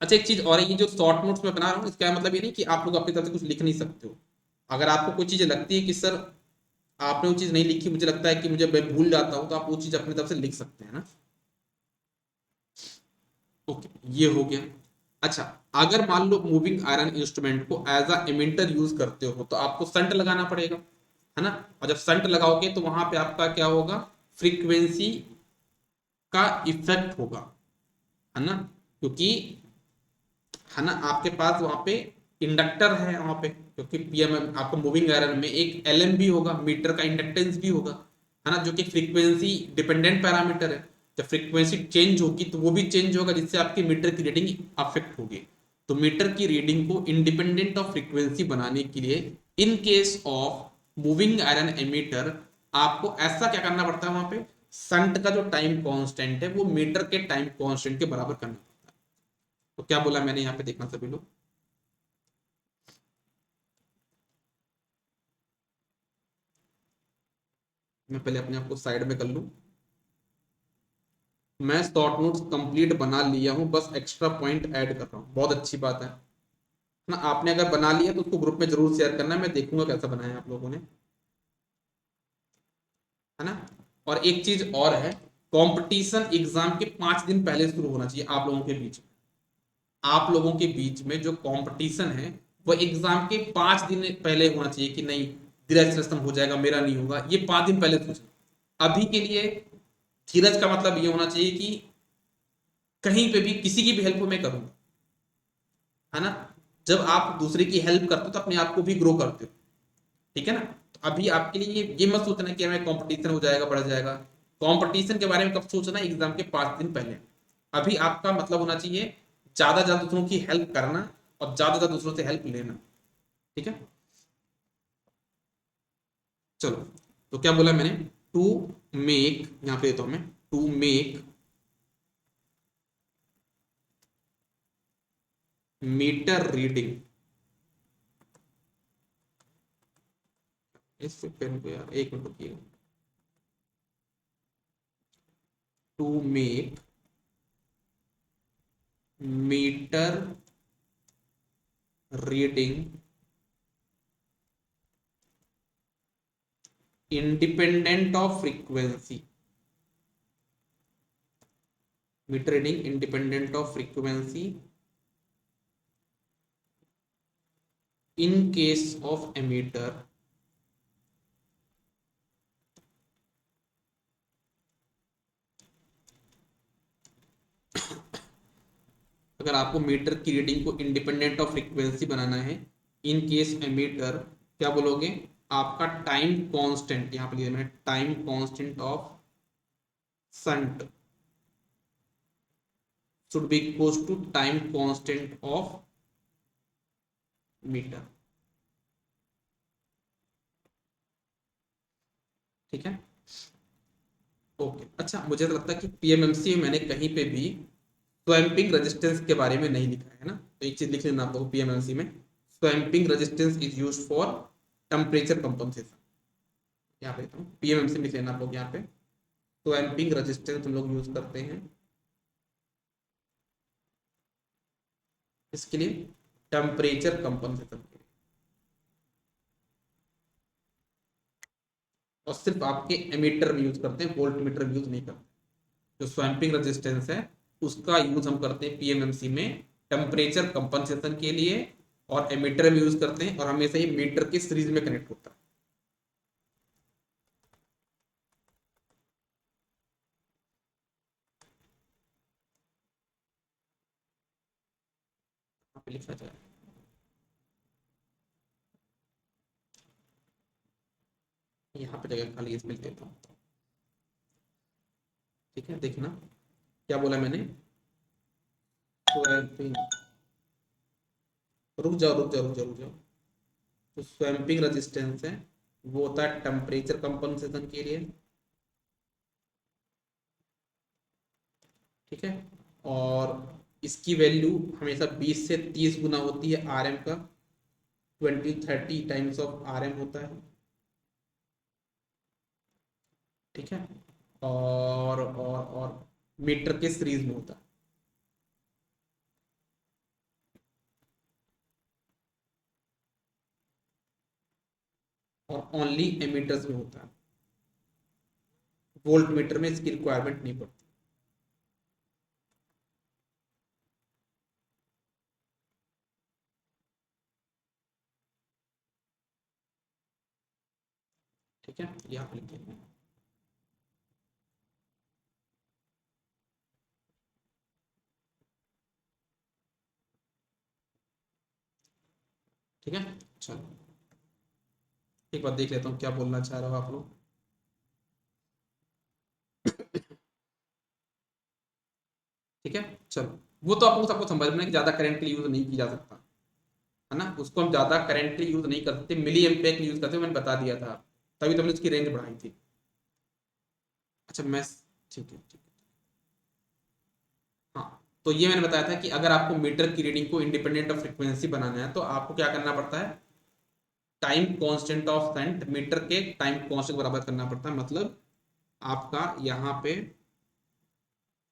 अच्छा, एक चीज और है, ये जो शॉर्ट नोट्स में बना रहा हूँ इसका मतलब ये नहीं कि आप लोग अपनी तरफ से कुछ लिख नहीं सकते हो। अगर आपको कोई चीज लगती है कि सर आपने वो चीज नहीं लिखी, मुझे लगता है कि मुझे मैं भूल जाता हूँ, तो आप वो चीज अपनी तरफ से लिख सकते हैं ना। ओके, ये हो गया। अच्छा, अगर मान लो मूविंग आयरन इंस्ट्रूमेंट को एज अ एमिटर यूज करते हो तो आपको संट लगाना पड़ेगा, है ना। और जब संट लगाओगे तो वहां पे आपका क्या होगा, फ्रीक्वेंसी का इफेक्ट होगा, है ना। क्योंकि है ना, आपके पास वहां पे इंडक्टर है वहां पे, क्योंकि पीएम आपका मूविंग आयरन में एक एलएम भी होगा, मीटर का इंडक्टेंस भी होगा, है ना, जो कि फ्रीक्वेंसी डिपेंडेंट पैरामीटर है। जब फ्रीक्वेंसी चेंज होगी तो वो भी चेंज होगा, जिससे आपकी मीटर की रीडिंग अफेक्ट होगी। तो मीटर की रीडिंग को इंडिपेंडेंट ऑफ फ्रीक्वेंसी बनाने के लिए, in case of moving iron ammeter, आपको ऐसा क्या करना पड़ता है, वहां पे संट का जो टाइम कांस्टेंट है वो मीटर के टाइम कांस्टेंट के बराबर करना पड़ता है। तो क्या बोला मैंने यहाँ पे, देखना सभी लोग। मैं पहले अपने आप को साइड में कर लूं। मैं शॉर्ट नोट्स कंप्लीट बना लिया हूं, बस एक्स्ट्रा पॉइंट ऐड कर रहा हूं, बहुत अच्छी बात है ना। आपने अगर बना लिया तो उसको ग्रुप में जरूर शेयर करना है, मैं देखूंगा कैसा बनाया है आप लोगों ने, है ना। और एक चीज और है, कंपटीशन एग्जाम के 5 दिन पहले शुरू होना चाहिए आप लोगों के बीच में। आप लोगों के बीच में जो कंपटीशन है वो एग्जाम के 5 दिन पहले होना चाहिए, कि नहीं धीरज सिस्टम हो जाएगा, मेरा नहीं होगा, ये 5 दिन पहले सोचना। अभी के लिए धीरज का मतलब ये होना चाहिए कि कहीं पे भी किसी की भी हेल्प मैं करूंगा, है ना। जब आप दूसरे की हेल्प करते हो तो अपने आप को भी ग्रो करते हो, ठीक है ना। तो अभी आपके लिए ये मत सोचना कि हमें कंपटीशन हो जाएगा, बढ़ जाएगा। कंपटीशन के बारे में कब सोचना, एग्जाम के 5 दिन पहले। अभी आपका मतलब होना चाहिए ज्यादा ज्यादा दूसरों की हेल्प करना, और ज्यादा ज्यादा दूसरों से हेल्प लेना, ठीक है। चलो, तो क्या बोला मैंने, टू मेक, यहां पे देता हूं मैं, टू मेक मीटर रीडिंग, इस पेन को यार एक मिनट रुकिए, to make meter reading independent of frequency, meter reading independent of frequency in case of emitter, अगर आपको मीटर की रीडिंग को इंडिपेंडेंट ऑफ फ्रीक्वेंसी बनाना है, इन केस एमीटर, क्या बोलोगे, आपका टाइम कांस्टेंट, यहां पर लिया मैंने time constant of shunt should be equals to time constant of meter. ठीक है, ओके। अच्छा, मुझे तो लगता है कि पीएमएमसी में मैंने कहीं पे भी स्वैम्पिंग रेजिस्टेंस के बारे में नहीं लिखा है ना, तो एक चीज लिख लेना आप लोग पीएमएमसी में, swamping resistance is used for temperature compensation. यहाँ पे लिखता हूँ, पीएमएमसी लिख लेना आप लोग यहाँ पे, स्वैम्पिंग रेजिस्टेंस हम लोग यूज करते हैं इसके लिए, टेम्परेचर कंपनसेशन के लिए। और सिर्फ आपके एमीटर में यूज करते हैं, वोल्ट मीटर में यूज नहीं करते। जो स्वैम्पिंग रेजिस्टेंस है उसका यूज हम करते हैं पीएमएमसी में टेम्परेचर कंपनसेशन के लिए, और एमीटर में यूज करते हैं, और हमेशा ही मीटर के सीरीज में कनेक्ट होता है। यहाँ पे लिखा जाए, यहाँ पे जगह खाली इसमें लिख देता हूँ। ठीक है, देखना क्या बोला मैंने, स्वैम्पिंग, रुक जाओ रुक जाओ रुक जाओ रुक जाओ, तो स्वैम्पिंग रेजिस्टेंस है वो होता है टेम्परेचर कंपनसेशन के लिए। ठीक है, और इसकी वैल्यू हमेशा 20 से 30 गुना होती है आरएम का, 20-30 टाइम्स ऑफ आरएम होता है। ठीक है, और मीटर के सीरीज में होता है। और ओनली एमीटर्स में होता है, वोल्ट मीटर में इसकी रिक्वायरमेंट नहीं पड़ती। ठीक है, यहाँ पे लिखिए। ठीक है, चलो एक बार देख लेता हूँ क्या बोलना चाह रहे हो आप लोग। ठीक है, चलो, वो तो आप लोग सबको समझ में है कि ज्यादा करंट के लिए यूज नहीं किया जा सकता, है ना, उसको हम ज्यादा करंट के लिए यूज नहीं कर सकते, मिली एम्पेयर के लिए यूज करते, मैंने बता दिया था, तभी तो हमने उसकी रेंज बढ़ाई थी। अच्छा मैं, ठीक है ठीक है, हाँ, तो ये मैंने बताया था कि अगर आपको मीटर की रीडिंग को इंडिपेंडेंट ऑफ फ्रीक्वेंसी बनाना है तो आपको क्या करना पड़ता है, time constant of shunt meter के टाइम कांस्टेंट बराबर करना पड़ता है। मतलब आपका यहाँ पे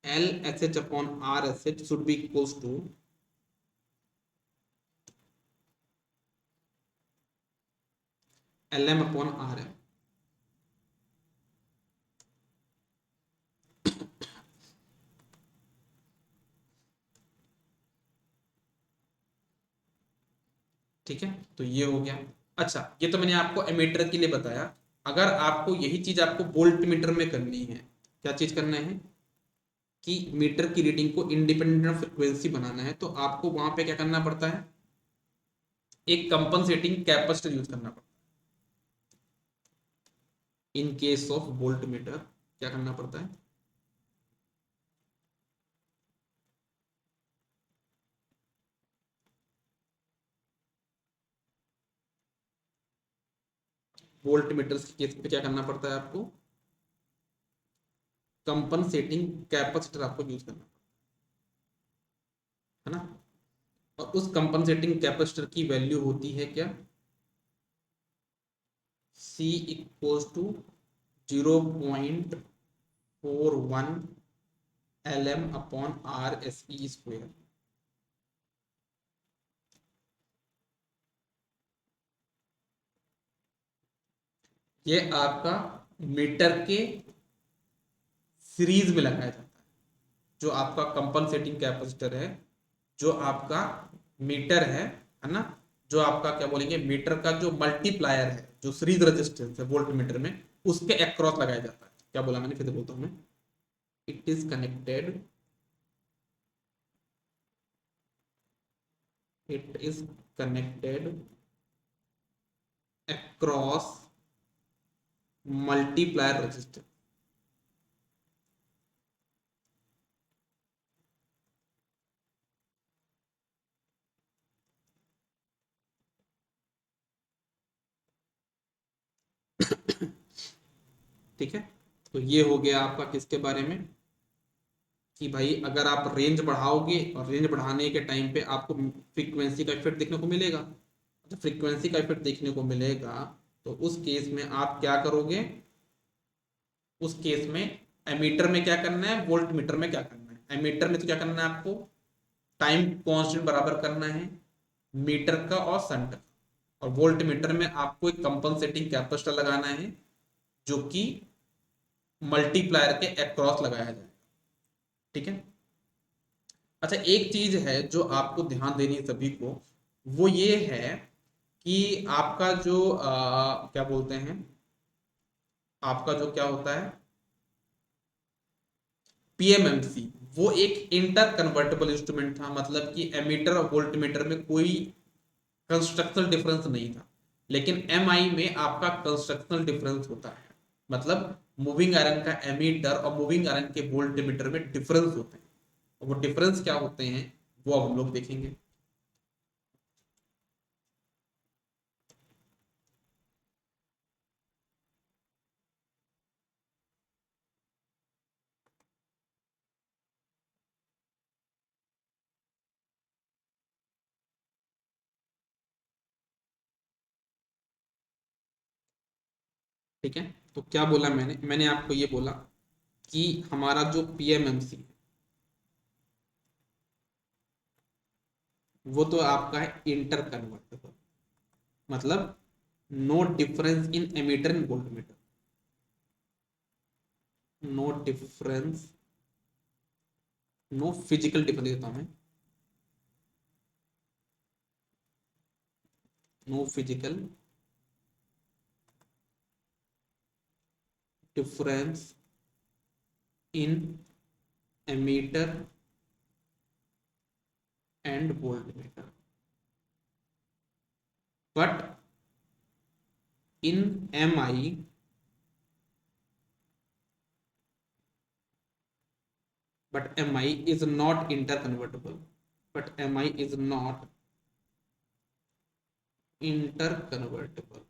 L H H upon R S H should be equals to L M upon R M. ठीक है, तो ये हो गया। अच्छा, ये तो मैंने आपको एमीटर के लिए बताया। अगर आपको यही चीज आपको वोल्ट मीटर में करनी है, क्या चीज करना है कि मीटर की रीडिंग को इंडिपेंडेंट ऑफ फ्रिक्वेंसी बनाना है, तो आपको वहां पे क्या करना पड़ता है, एक कंपनसेटिंग कैपेसिटर यूज करना पड़ता है। इन केस ऑफ वोल्ट मीटर क्या करना पड़ता है, वोल्ट मीटर्स के केस पे क्या करना पड़ता है आपको, कंपनसेटिंग कैपेसिटर आपको यूज करना है ना। और उस कंपनसेटिंग कैपेसिटर की वैल्यू होती है क्या, C equals to 0.41 L M upon R S E square. ये आपका मीटर के सीरीज में लगाया जाता है, जो आपका कंपनसेटिंग कैपेसिटर है, जो आपका मीटर है ना, जो आपका क्या बोलेंगे मीटर का जो मल्टीप्लायर है, जो सीरीज रेजिस्टेंस है वोल्ट मीटर में, उसके अक्रॉस लगाया जाता है। क्या बोला मैंने, फिर से बोलता हूँ मैं, it is connected, it is connected across multiplier resistance। ठीक है, तो ये हो गया आपका किसके बारे में, कि भाई अगर आप रेंज बढ़ाओगे और रेंज बढ़ाने के टाइम पे आपको फ्रीक्वेंसी का इफेक्ट देखने को मिलेगा। तो फ्रीक्वेंसी का इफेक्ट देखने को मिलेगा, तो उस केस में आप क्या करोगे, उस केस में एमीटर में क्या करना है, वोल्ट मीटर में क्या करना है। एमीटर में तो क्या करना है आपको, टाइम कांस्टेंट बराबर करना है मीटर का और शंट का, और वोल्ट मीटर में आपको एक कंपनसेटिंग कैपेसिटर लगाना है जो कि मल्टीप्लायर के अक्रॉस लगाया जाए। ठीक है। अच्छा, एक चीज है जो आपको ध्यान देनी है सभी को, वो ये है कि आपका जो क्या बोलते हैं, आपका जो क्या होता है पीएमएमसी, वो एक इंटर कन्वर्टेबल इंस्ट्रूमेंट था। मतलब कि एमीटर और वोल्ट मीटर में कोई कंस्ट्रक्शनल डिफरेंस नहीं था, लेकिन एमआई में आपका कंस्ट्रक्शनल डिफरेंस होता है। मतलब मूविंग आयरन का एमीटर और मूविंग आयरन के वोल्ट मीटर में डिफरेंस होते हैं, और वो डिफरेंस क्या होते हैं वो अब हम लोग देखेंगे। ठीक है, तो क्या बोला मैंने, मैंने आपको ये बोला कि हमारा जो पीएमएमसी है वो तो आपका है इंटर कन्वर्टेबल, मतलब no difference in ammeter and volt meter, no difference, no physical difference देता हूं मैं, no physical difference in ammeter and volt meter, but in MI but mi is not interconvertible, but mi is not interconvertible।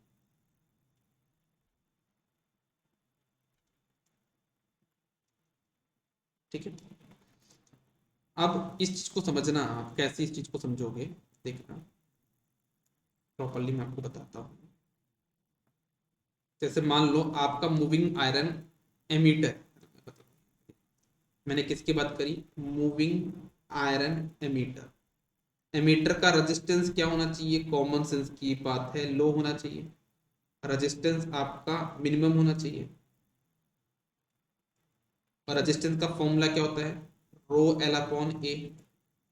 ठीक है, अब इस चीज को समझना, आप कैसे इस चीज को समझोगे देखना, प्रॉपरली मैं आपको बताता हूँ। जैसे मान लो आपका मूविंग आयरन एमीटर, मैंने किसकी बात करी, मूविंग आयरन एमीटर, एमीटर का रेजिस्टेंस क्या होना चाहिए, कॉमन सेंस की बात है, लो होना चाहिए, रेजिस्टेंस आपका मिनिमम होना चाहिए, और रेजिस्टेंस का फॉर्मूला क्या होता है, रो एल अपॉन ए।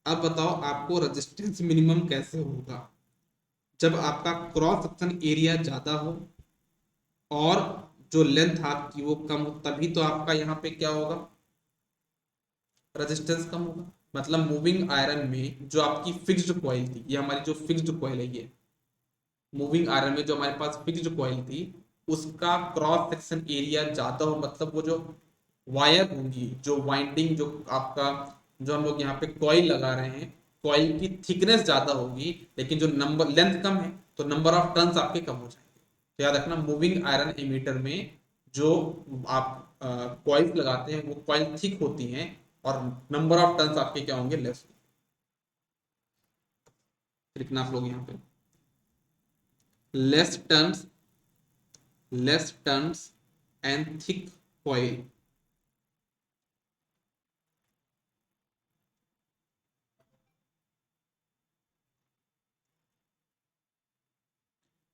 अब बताओ आपको रेजिस्टेंस मिनिमम कैसे होगा, जब आपका क्रॉस सेक्शन एरिया ज्यादा हो और जो लेंथ आपकी वो कम हो, तभी तो आपका यहाँ पे क्या होगा, रेजिस्टेंस कम होगा। मतलब मूविंग आयरन में जो आपकी फिक्स्ड कॉइल थी, ये हमारी जो फिक्स्ड कॉइल है, ये मूविंग आयरन में जो हमारे पास फिक्स्ड कॉइल थी, उसका क्रॉस सेक्शन एरिया ज्यादा हो, मतलब वो जो वायर होंगी, जो वाइंडिंग, जो आपका जो हम लोग यहाँ पे कॉइल लगा रहे हैं, कॉइल की थिकनेस ज्यादा होगी, लेकिन जो नंबर लेंथ कम है, तो नंबर ऑफ टर्न्स आपके कम हो जाएंगे। तो याद रखना, मूविंग आयरन एमीटर में जो आप कॉइल्स लगाते हैं वो कॉइल थिक होती हैं, और नंबर ऑफ टर्न्स आपके क्या होंगे, लेस। लिखना आप लोग यहाँ पे, less turns, less turns and thick coil.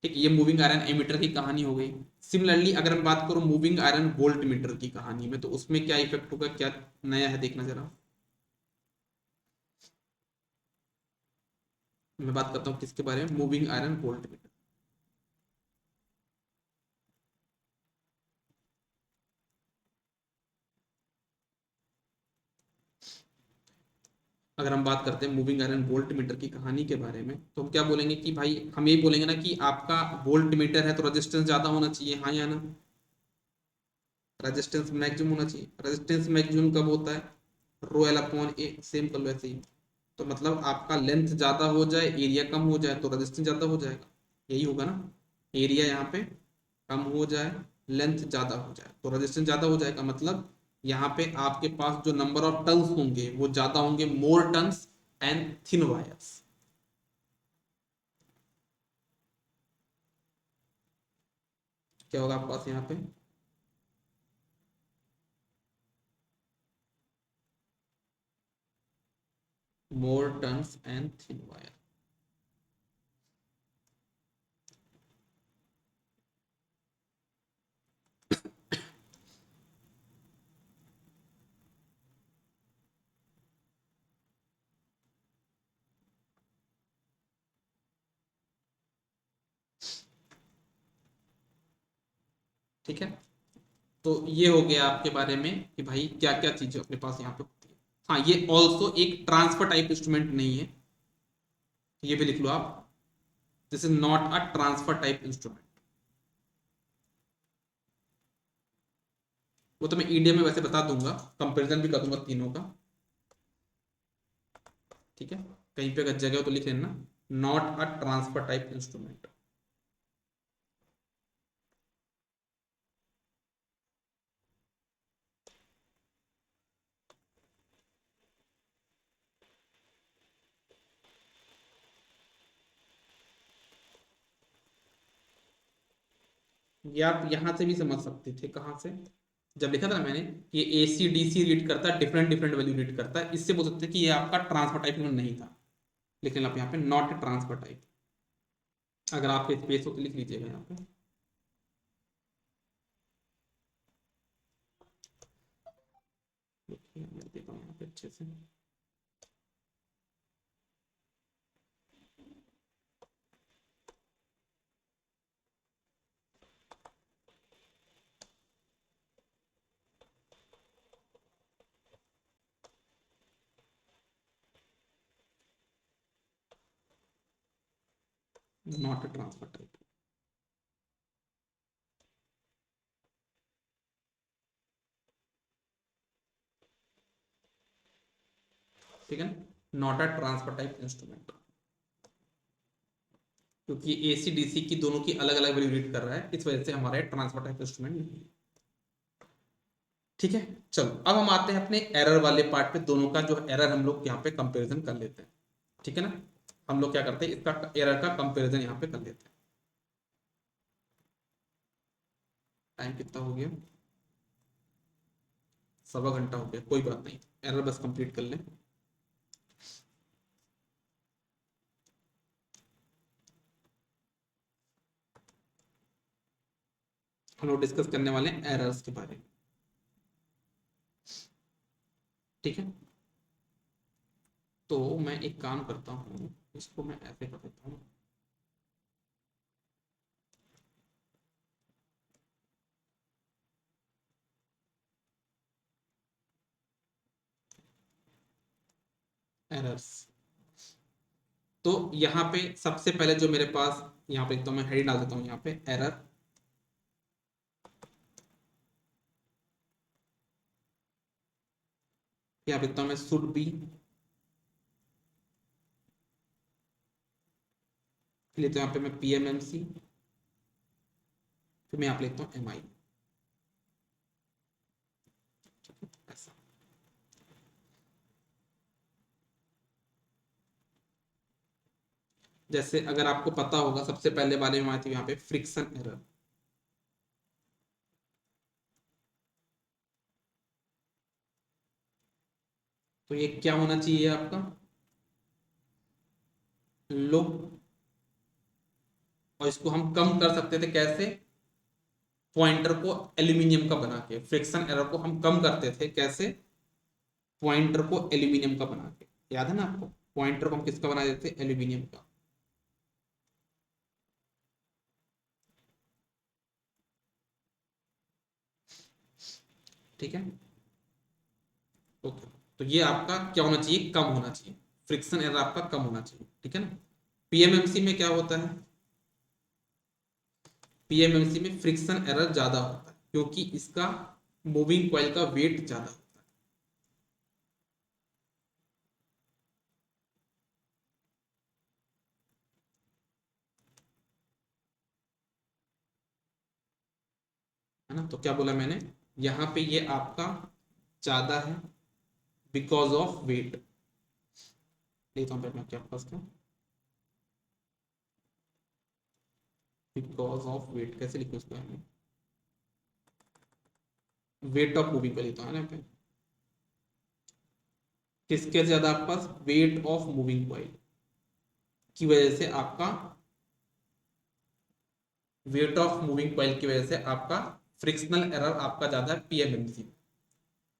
ठीक, ये मूविंग आयरन एमीटर की कहानी हो गई। सिमिलरली अगर मैं बात करूं मूविंग आयरन वोल्ट मीटर की कहानी में, तो उसमें क्या इफेक्ट होगा, क्या नया है देखना जरा। मैं बात करता हूँ किसके बारे में, मूविंग आयरन वोल्ट मीटर। अगर हम बात करते हैं मूविंग आयरन वोल्ट मीटर की कहानी के बारे में, तो हम क्या बोलेंगे कि भाई हम यही बोलेंगे ना कि आपका वोल्ट मीटर है तो रेजिस्टेंस ज्यादा होना चाहिए, हाँ या ना। रेजिस्टेंस मैक्सिमम होना चाहिए। रेजिस्टेंस मैक्सिमम कब होता है, रो एल अपॉन ए, सेम कर लो ऐसे ही। तो मतलब आपका लेंथ ज्यादा हो जाए, एरिया कम हो जाए, तो रेजिस्टेंस ज्यादा हो जाएगा, यही होगा ना। एरिया यहाँ पे कम हो जाए, लेंथ ज्यादा हो जाए, तो रेजिस्टेंस ज्यादा हो जाएगा। मतलब यहाँ पे आपके पास जो नंबर ऑफ टर्न्स होंगे वो ज्यादा होंगे, मोर टर्न्स एंड थिन वायर्स। क्या होगा आपके पास यहाँ पे, मोर टर्न्स एंड थिन वायर। ठीक है, तो ये हो गया आपके बारे में कि भाई क्या क्या चीजें अपने पास यहाँ पे होती है। हाँ, ये ऑल्सो एक ट्रांसफर टाइप इंस्ट्रूमेंट नहीं है, ये भी लिख लो आप, this is not a transfer type instrument. वो तो मैं ईडीएम में वैसे बता दूंगा, कंपेरिजन भी कर दूंगा तीनों का। ठीक है, कहीं पे अगर जगह हो तो लिख लेना, not a transfer type instrument. ये आप यहां से भी समझ सकते थे, कहां से, जब लिखा था ना मैंने, ये एसी डीसी रीड करता है, डिफरेंट डिफरेंट वैल्यू रीड करता है, इससे बोल सकते हैं कि ये आपका ट्रांसफर टाइप में नहीं था। लिख लेना आप यहाँ पे नॉट ट्रांसफर टाइप। अगर आपके स्पेस हो तो लिख लीजिएगा यहाँ पे। देखिए मैं देता हूँ यहाँ पे अच्छे से। Not transfer type. ठीक है ना, not a transfer type instrument, क्योंकि एसी डीसी की दोनों की अलग अलग वैल्यू रीड कर रहा है, इस वजह से हमारा ट्रांसफर टाइप इंस्ट्रूमेंट नहीं है। ठीक है, चलो अब हम आते हैं अपने एरर वाले पार्ट पे, दोनों का जो एरर हम लोग यहाँ पे कंपैरिजन कर लेते हैं। ठीक है ना, हम लोग क्या करते हैं, इसका एरर का कंपैरिजन यहाँ पे कर लेते हैं। टाइम कितना हो गया, 1.25 घंटा हो गया, कोई बात नहीं, एरर बस कंप्लीट कर लें। हम लोग डिस्कस करने वाले हैं एरर्स के बारे में। ठीक है, तो मैं एक काम करता हूँ, इसको मैं ऐसे कर देता हूँ। एरर्स, तो यहाँ पे सबसे पहले जो मेरे पास यहाँ पे, तो मैं हेडिंग डाल देता हूँ यहाँ पे एरर। यहाँ पे लिखता हूँ मैं शुड बी, फिर लेता हूँ यहाँ पे मैं पीएमएमसी, फिर मैं यहाँ पे लिखता हूँ एमआई। ऐसा, जैसे अगर आपको पता होगा सबसे पहले वाले में आती है यहाँ पे फ्रिक्शन एरर। तो ये क्या होना चाहिए आपका, लो, और इसको हम कम कर सकते थे कैसे, पॉइंटर को एल्यूमिनियम का बना के। फ्रिक्शन एरर को हम कम करते थे कैसे, पॉइंटर को एल्यूमिनियम का बना के। याद है ना आपको, पॉइंटर को हम किसका बना देते थे, एल्यूमिनियम का। ठीक है, ओके। तो ये आपका क्या होना चाहिए, कम होना चाहिए, फ्रिक्शन एरर आपका कम होना चाहिए, ठीक है ना। पीएमएमसी में क्या होता है, पीएमएमसी में फ्रिक्शन एरर ज्यादा होता है क्योंकि इसका मूविंग कॉइल का वेट ज्यादा होता है ना। तो क्या बोला मैंने, यहाँ पे ये आपका ज्यादा है बिकॉज ऑफ वेट। लेता हूँ मैं क्या पास का, बिकॉज ऑफ वेट कैसे लिखूँ इसको, वेट ऑफ मूविंग कॉइल लेता हूँ ना यहाँ पे। किसके ज्यादा आपके पास, वेट ऑफ मूविंग कॉइल की वजह से आपका, वेट ऑफ मूविंग कॉइल की वजह से आपका फ्रिक्शनल एरर आपका ज्यादा है पीएमएमसी।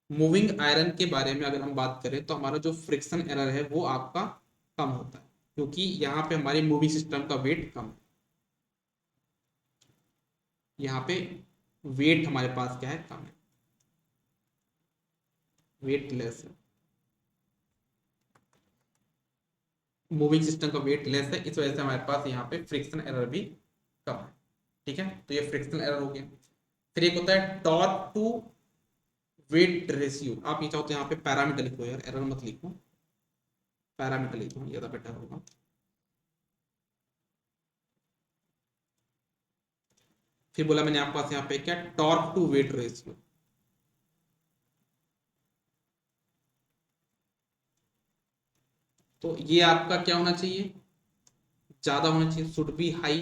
मूविंग आयरन के बारे में अगर हम बात करें तो हमारा जो फ्रिक्शन एरर है वो आपका कम होता है क्योंकि यहाँ पे हमारे मूविंग सिस्टम का वेट कम है। यहाँ पे वेट हमारे पास क्या है, कम है, वेट लेस है, मूविंग सिस्टम का वेट लेस है, इस वजह से हमारे पास यहाँ पे फ्रिक्शन एरर भी कम है, ठीक है। तो ये फ्रिक्शन एरर हो गया। फिर एक होता है टॉर्क टू वेट रेशियो। आप ये चाहो तो यहाँ पे पैरामीटर लिखो यार, एरर मत लिखो, पैरामीटर लिखो ज्यादा बेटर होगा। फिर बोला मैंने आपके पास यहाँ पे क्या, टॉर्क टू वेट रेशियो। तो ये आपका क्या होना चाहिए, ज्यादा होना चाहिए, शुड बी हाई,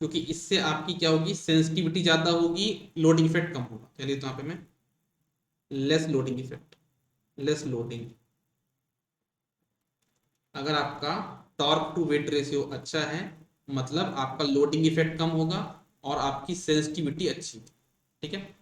क्योंकि इससे आपकी क्या होगी, सेंसिटिविटी ज्यादा होगी, लोडिंग इफेक्ट कम होगा। चलिए तो यहाँ पे मैं less loading effect, less loading. अगर आपका टॉर्क टू वेट रेशियो अच्छा है मतलब आपका लोडिंग इफेक्ट कम होगा और आपकी सेंसिटिविटी अच्छी है, ठीक है।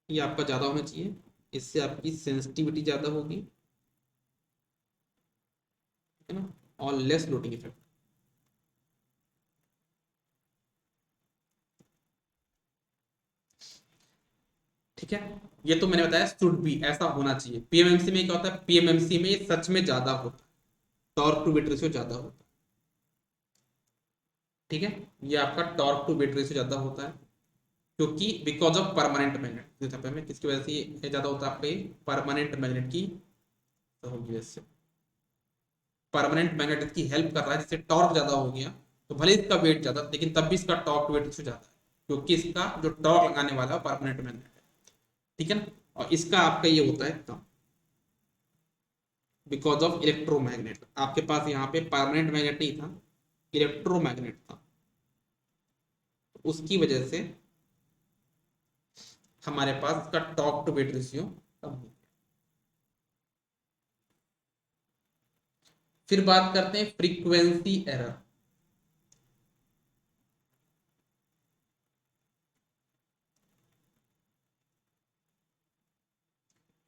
ये आपका ज्यादा होना चाहिए, इससे आपकी सेंसिटिविटी ज्यादा होगी, है ना, और लेस लोडिंग इफेक्ट। ठीक है, ये तो मैंने बताया शुड बी, ऐसा होना चाहिए। पीएमएमसी में क्या होता है, पीएमएमसी में सच में ज्यादा होता है, टॉर्क टू वेट रेशियो ज्यादा होता है, ठीक है। ये आपका टॉर्क टू वेट रेशियो ज्यादा होता है क्योंकि बिकॉज ऑफ परमानेंट मैग्नेट में, किसकी वजह से ये ज्यादा होता है आपका, ये परमानेंट मैग्नेट की वजह से। परमानेंट मैग्नेट इसकी हेल्प कर रहा है, जिससे टॉर्क ज्यादा हो गया, तो भले इसका वेट ज्यादा लेकिन तब भी इसका टॉर्क टू वेट रेशियो ज्यादा है क्योंकि इसका जो टॉर्क लगाने वाला है परमानेंट मैग्नेट है, ठीक है ना। और इसका आपका ये होता है कम बिकॉज ऑफ इलेक्ट्रोमैग्नेट। आपके पास यहाँ पे परमानेंट मैग्नेट नहीं था, इलेक्ट्रोमैग्नेट था, उसकी वजह से हमारे पास इसका टॉर्क टू वेट रेशियो कम हो। फिर बात करते हैं फ्रीक्वेंसी एरर।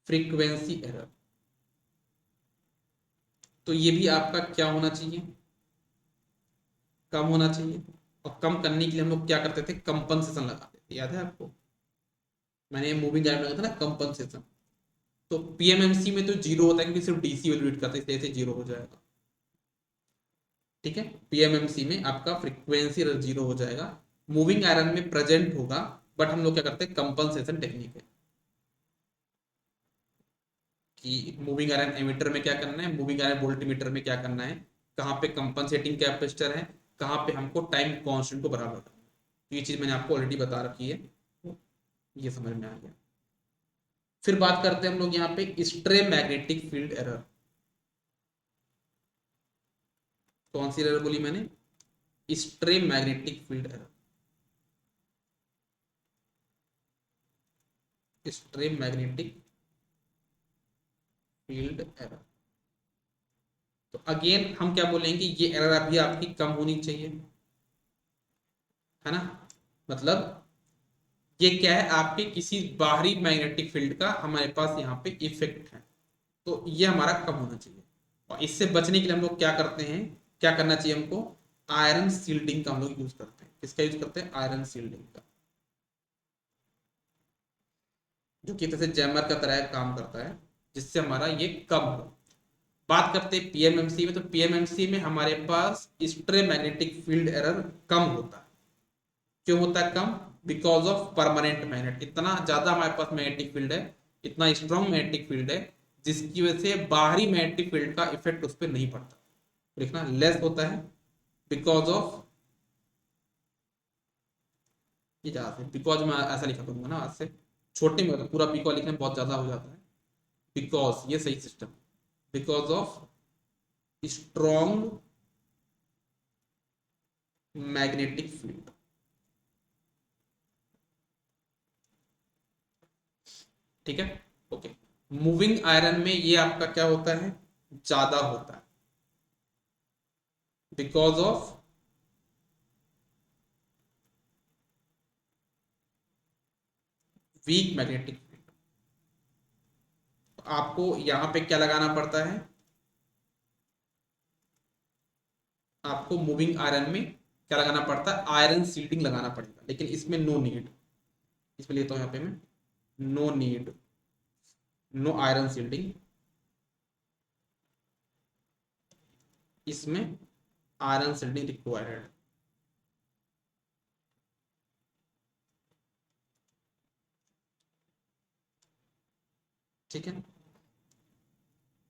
फ्रीक्वेंसी एरर, तो ये भी आपका क्या होना चाहिए, कम होना चाहिए। और कम करने के लिए हम लोग क्या करते थे, कंपनसेशन लगाते थे, याद है आपको, मैंने मूविंग डायग्राम लगाया था ना, कंपनसेशन। तो पीएमएमसी में तो जीरो होता है क्योंकि सिर्फ डीसी वैल्यू रीड करता है, इसलिए जीरो हो जाएगा, ठीक है। पीएमएमसी में आपका फ्रीक्वेंसी एरर जीरो हो जाएगा, मूविंग आयरन में प्रेजेंट होगा, बट हम लोग क्या करते हैं, कंपनसेशन टेक्निक है कि मूविंग आयरन एमीटर में क्या करना है, मूविंग आयरन वोल्टमीटर में क्या करना है, कहाँ पे कंपनसेटिंग कैपेसिटर है, कहाँ पे हमको टाइम कांस्टेंट को बराबर करना है। तो ये चीज मैंने आपको ऑलरेडी बता रखी है, तो ये समझ में आ गया। फिर बात करते हैं हम लोग यहाँ पे स्ट्रे मैग्नेटिक फील्ड एरर। कौन सी एरर बोली मैंने, stray magnetic field error, stray magnetic field error. तो अगेन हम क्या बोलेंगे, ये एरर अभी आपकी कम होनी चाहिए, है ना। मतलब ये क्या है, आपके किसी बाहरी मैग्नेटिक फील्ड का हमारे पास यहाँ पे इफेक्ट है, तो ये हमारा कम होना चाहिए। और इससे बचने के लिए हम लोग क्या करते हैं, क्या करना चाहिए हमको, आयरन सील्डिंग का हम लोग यूज करते हैं। किसका यूज करते हैं, आयरन सील्डिंग का, जो कि जैसे जैमर का तरह काम करता है, जिससे हमारा ये कम हो। बात करते हैं पीएमएमसी में, तो पीएमएमसी में हमारे पास स्ट्रे फील्ड एरर कम होता है। क्यों होता है कम, बिकॉज ऑफ परमानेंट मैग्नेट, इतना ज्यादा हमारे पास मैग्नेटिक फील्ड है, इतना स्ट्रॉन्ग मैग्नेटिक फील्ड है, जिसकी वजह से बाहरी मैग्नेटिक फील्ड का इफेक्ट उस पर नहीं पड़ता। लिखना लेस होता है बिकॉज ऑफ, ये ज्यादा है बिकॉज, मैं ऐसा लिखा दूंगा ना आज से, छोटे में पूरा बिकॉज लिखने में बहुत ज्यादा हो जाता है। बिकॉज ये सही system, because of strong magnetic field. ठीक है, ओके। मूविंग आयरन में ये आपका क्या होता है, ज्यादा होता है, because of weak magnetic field. आपको यहां पे क्या लगाना पड़ता है, आपको मूविंग आयरन में क्या लगाना पड़ता है, आयरन सील्डिंग लगाना पड़ेगा, लेकिन इसमें नो नीड, इसमें लेता हूं यहां पे मैं, no need, no iron shielding, इसमें आयरन सील्डिंग रिक्वायर्ड। ठीक है,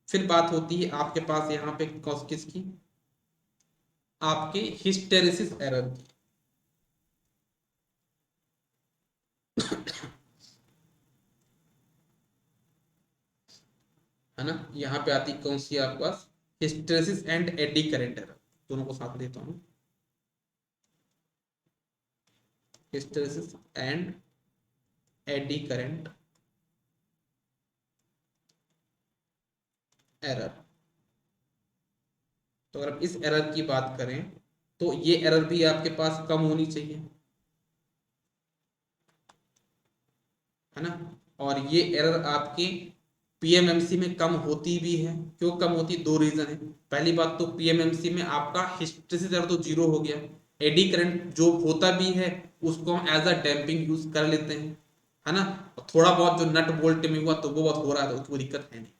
फिर बात होती है आपके पास यहाँ पे किसकी, आपके हिस्टेरेसिस एरर की। है ना, यहाँ पे आती कौन सी है आपके पास, hysteresis and eddy current error, दोनों को साथ लेता हूँ, hysteresis and eddy current error. तो अगर इस एरर की बात करें, तो ये एरर भी आपके पास कम होनी चाहिए, है ना। और ये एरर आपके पीएमएमसी में कम होती भी है। क्यों कम होती, दो रीजन है। पहली बात तो पीएमएमसी में आपका हिस्टेरेसिस एरर तो जीरो हो गया, एडी करंट जो होता भी है उसको हम एज अ डैम्पिंग यूज कर लेते हैं, है ना। थोड़ा बहुत जो नट बोल्ट में हुआ तो वो बहुत हो रहा है, तो कोई दिक्कत है नहीं।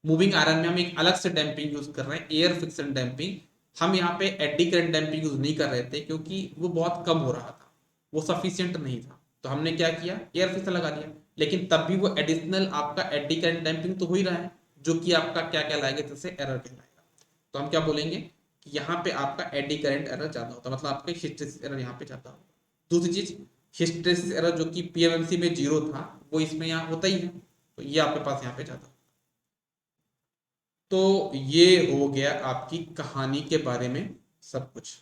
मूविंग आयरन में हम एक अलग से डैम्पिंग यूज कर रहे हैं, एयर फ्रिक्शन डैम्पिंग। हम यहाँ पे एडी करंट डैम्पिंग यूज नहीं कर रहे थे, क्योंकि वो बहुत कम हो रहा था, वो सफिशियंट नहीं था। तो हमने क्या किया, एयर फ्रिक्शन लगा दिया। लेकिन तब भी वो एडिशनल आपका एडी करंट डैम्पिंग तो हो ही रहा है, जो कि आपका क्या कहलाएगा, जैसे एरर कहलाएगा। तो हम क्या बोलेंगे कि यहाँ पे आपका एडी करंट एरर ज्यादा होता है, मतलब आपका हिस्टेरेसिस एरर यहाँ पे ज्यादा होगा। दूसरी चीज, हिस्टेरेसिस एरर जो कि पीएमएमसी में जीरो था, वो इसमें यहाँ होता ही है, तो ये आपके पास यहाँ पे ज्यादा। तो ये हो गया आपकी कहानी के बारे में सब कुछ।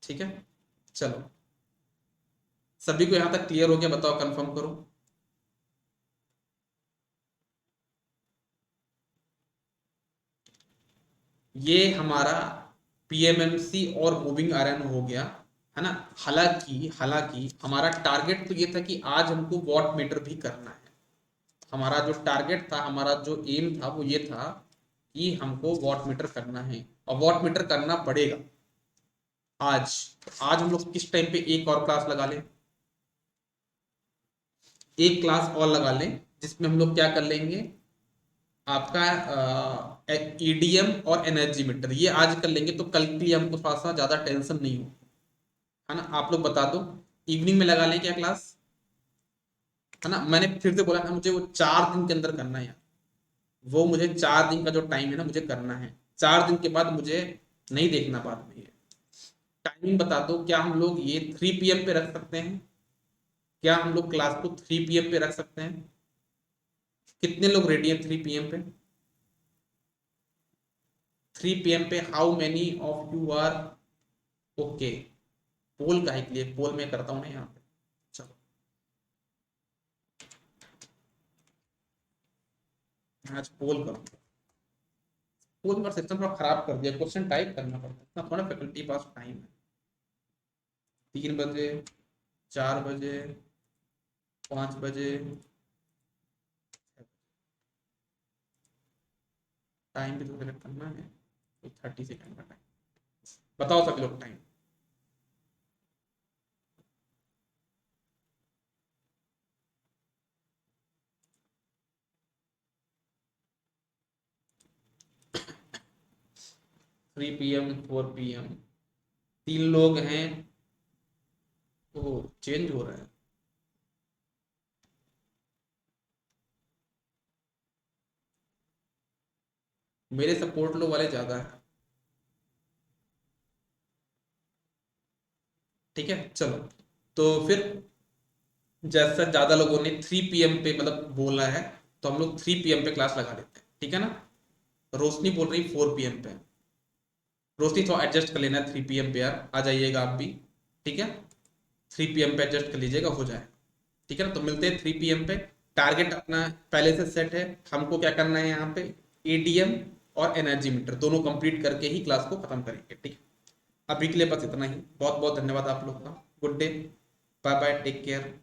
ठीक है, चलो, सभी को यहां तक क्लियर हो गया, बताओ, कंफर्म करो। ये हमारा पीएमएमसी और मूविंग आयरन हो गया, है ना। हालांकि हालांकि हमारा टारगेट तो ये था कि आज हमको वॉट मीटर भी करना है। हमारा जो टारगेट था, हमारा जो एम था, वो ये था कि हमको वॉट मीटर करना है, और वॉट मीटर करना पड़ेगा आज। आज हम लोग किस टाइम पे एक और क्लास लगा लें, एक क्लास और लगा लें, जिसमें हम लोग क्या कर लेंगे, आपका ईडीएम और एनर्जी मीटर ये आज कर लेंगे, तो कल के लिए हमको थोड़ा सा ज्यादा टेंशन नहीं हो, है ना। आप लोग बता दो, इवनिंग में लगा लें क्या क्लास, है ना। मैंने फिर से बोला ना, मुझे वो 4 दिन के अंदर करना है यार, वो मुझे 4 दिन का जो टाइम है ना, मुझे करना है। 4 दिन के बाद मुझे नहीं देखना बाद में ये। टाइमिंग बता दो, क्या हम लोग ये 3 PM पे रख सकते हैं, क्या हम लोग क्लास को 3 PM पे रख सकते हैं, कितने लोग रेडी हैं 3 PM पे, 3 PM पे how many of you are okay. Poll का है, के लिए पोल में करता हूँ ना यहाँ पे। चलो, मैं आज पोल करूँगा। पोल में सिस्टम थोड़ा खराब कर दिया, क्वेश्चन टाइप करना पड़ता है, इतना थोड़ा फैकल्टी पास टाइम है, 3 बजे 4 बजे, 5 बजे, टाइम भी तो सेलेक्ट करना है, 30 सेकेंड का टाइम। बताओ सभी लोग टाइम। 3 PM, 4 PM, 3 लोग हैं। वो चेंज हो रहा है। मेरे सपोर्ट लो वाले ज्यादा है। ठीक है चलो, तो फिर जैसा ज्यादा लोगों ने 3 PM पे मतलब बोला है, तो हम लोग 3 PM पे क्लास लगा लेते हैं, ठीक है ना। रोशनी बोल रही 4 PM पे। रोशनी थोड़ा एडजस्ट कर लेना 3 PM पे यार, आ जाइएगा आप भी। ठीक है, 3 PM पे एडजस्ट कर लीजिएगा, हो जाए। ठीक है ना, तो मिलते हैं 3 PM पे। टारगेट अपना पहले से सेट है, हमको क्या करना है यहाँ पे, एडीएम और एनर्जी मीटर दोनों कंप्लीट करके ही क्लास को खत्म करेंगे। ठीक है, अभी के लिए बस इतना ही। बहुत बहुत धन्यवाद आप लोग का। Good day, bye bye, take care.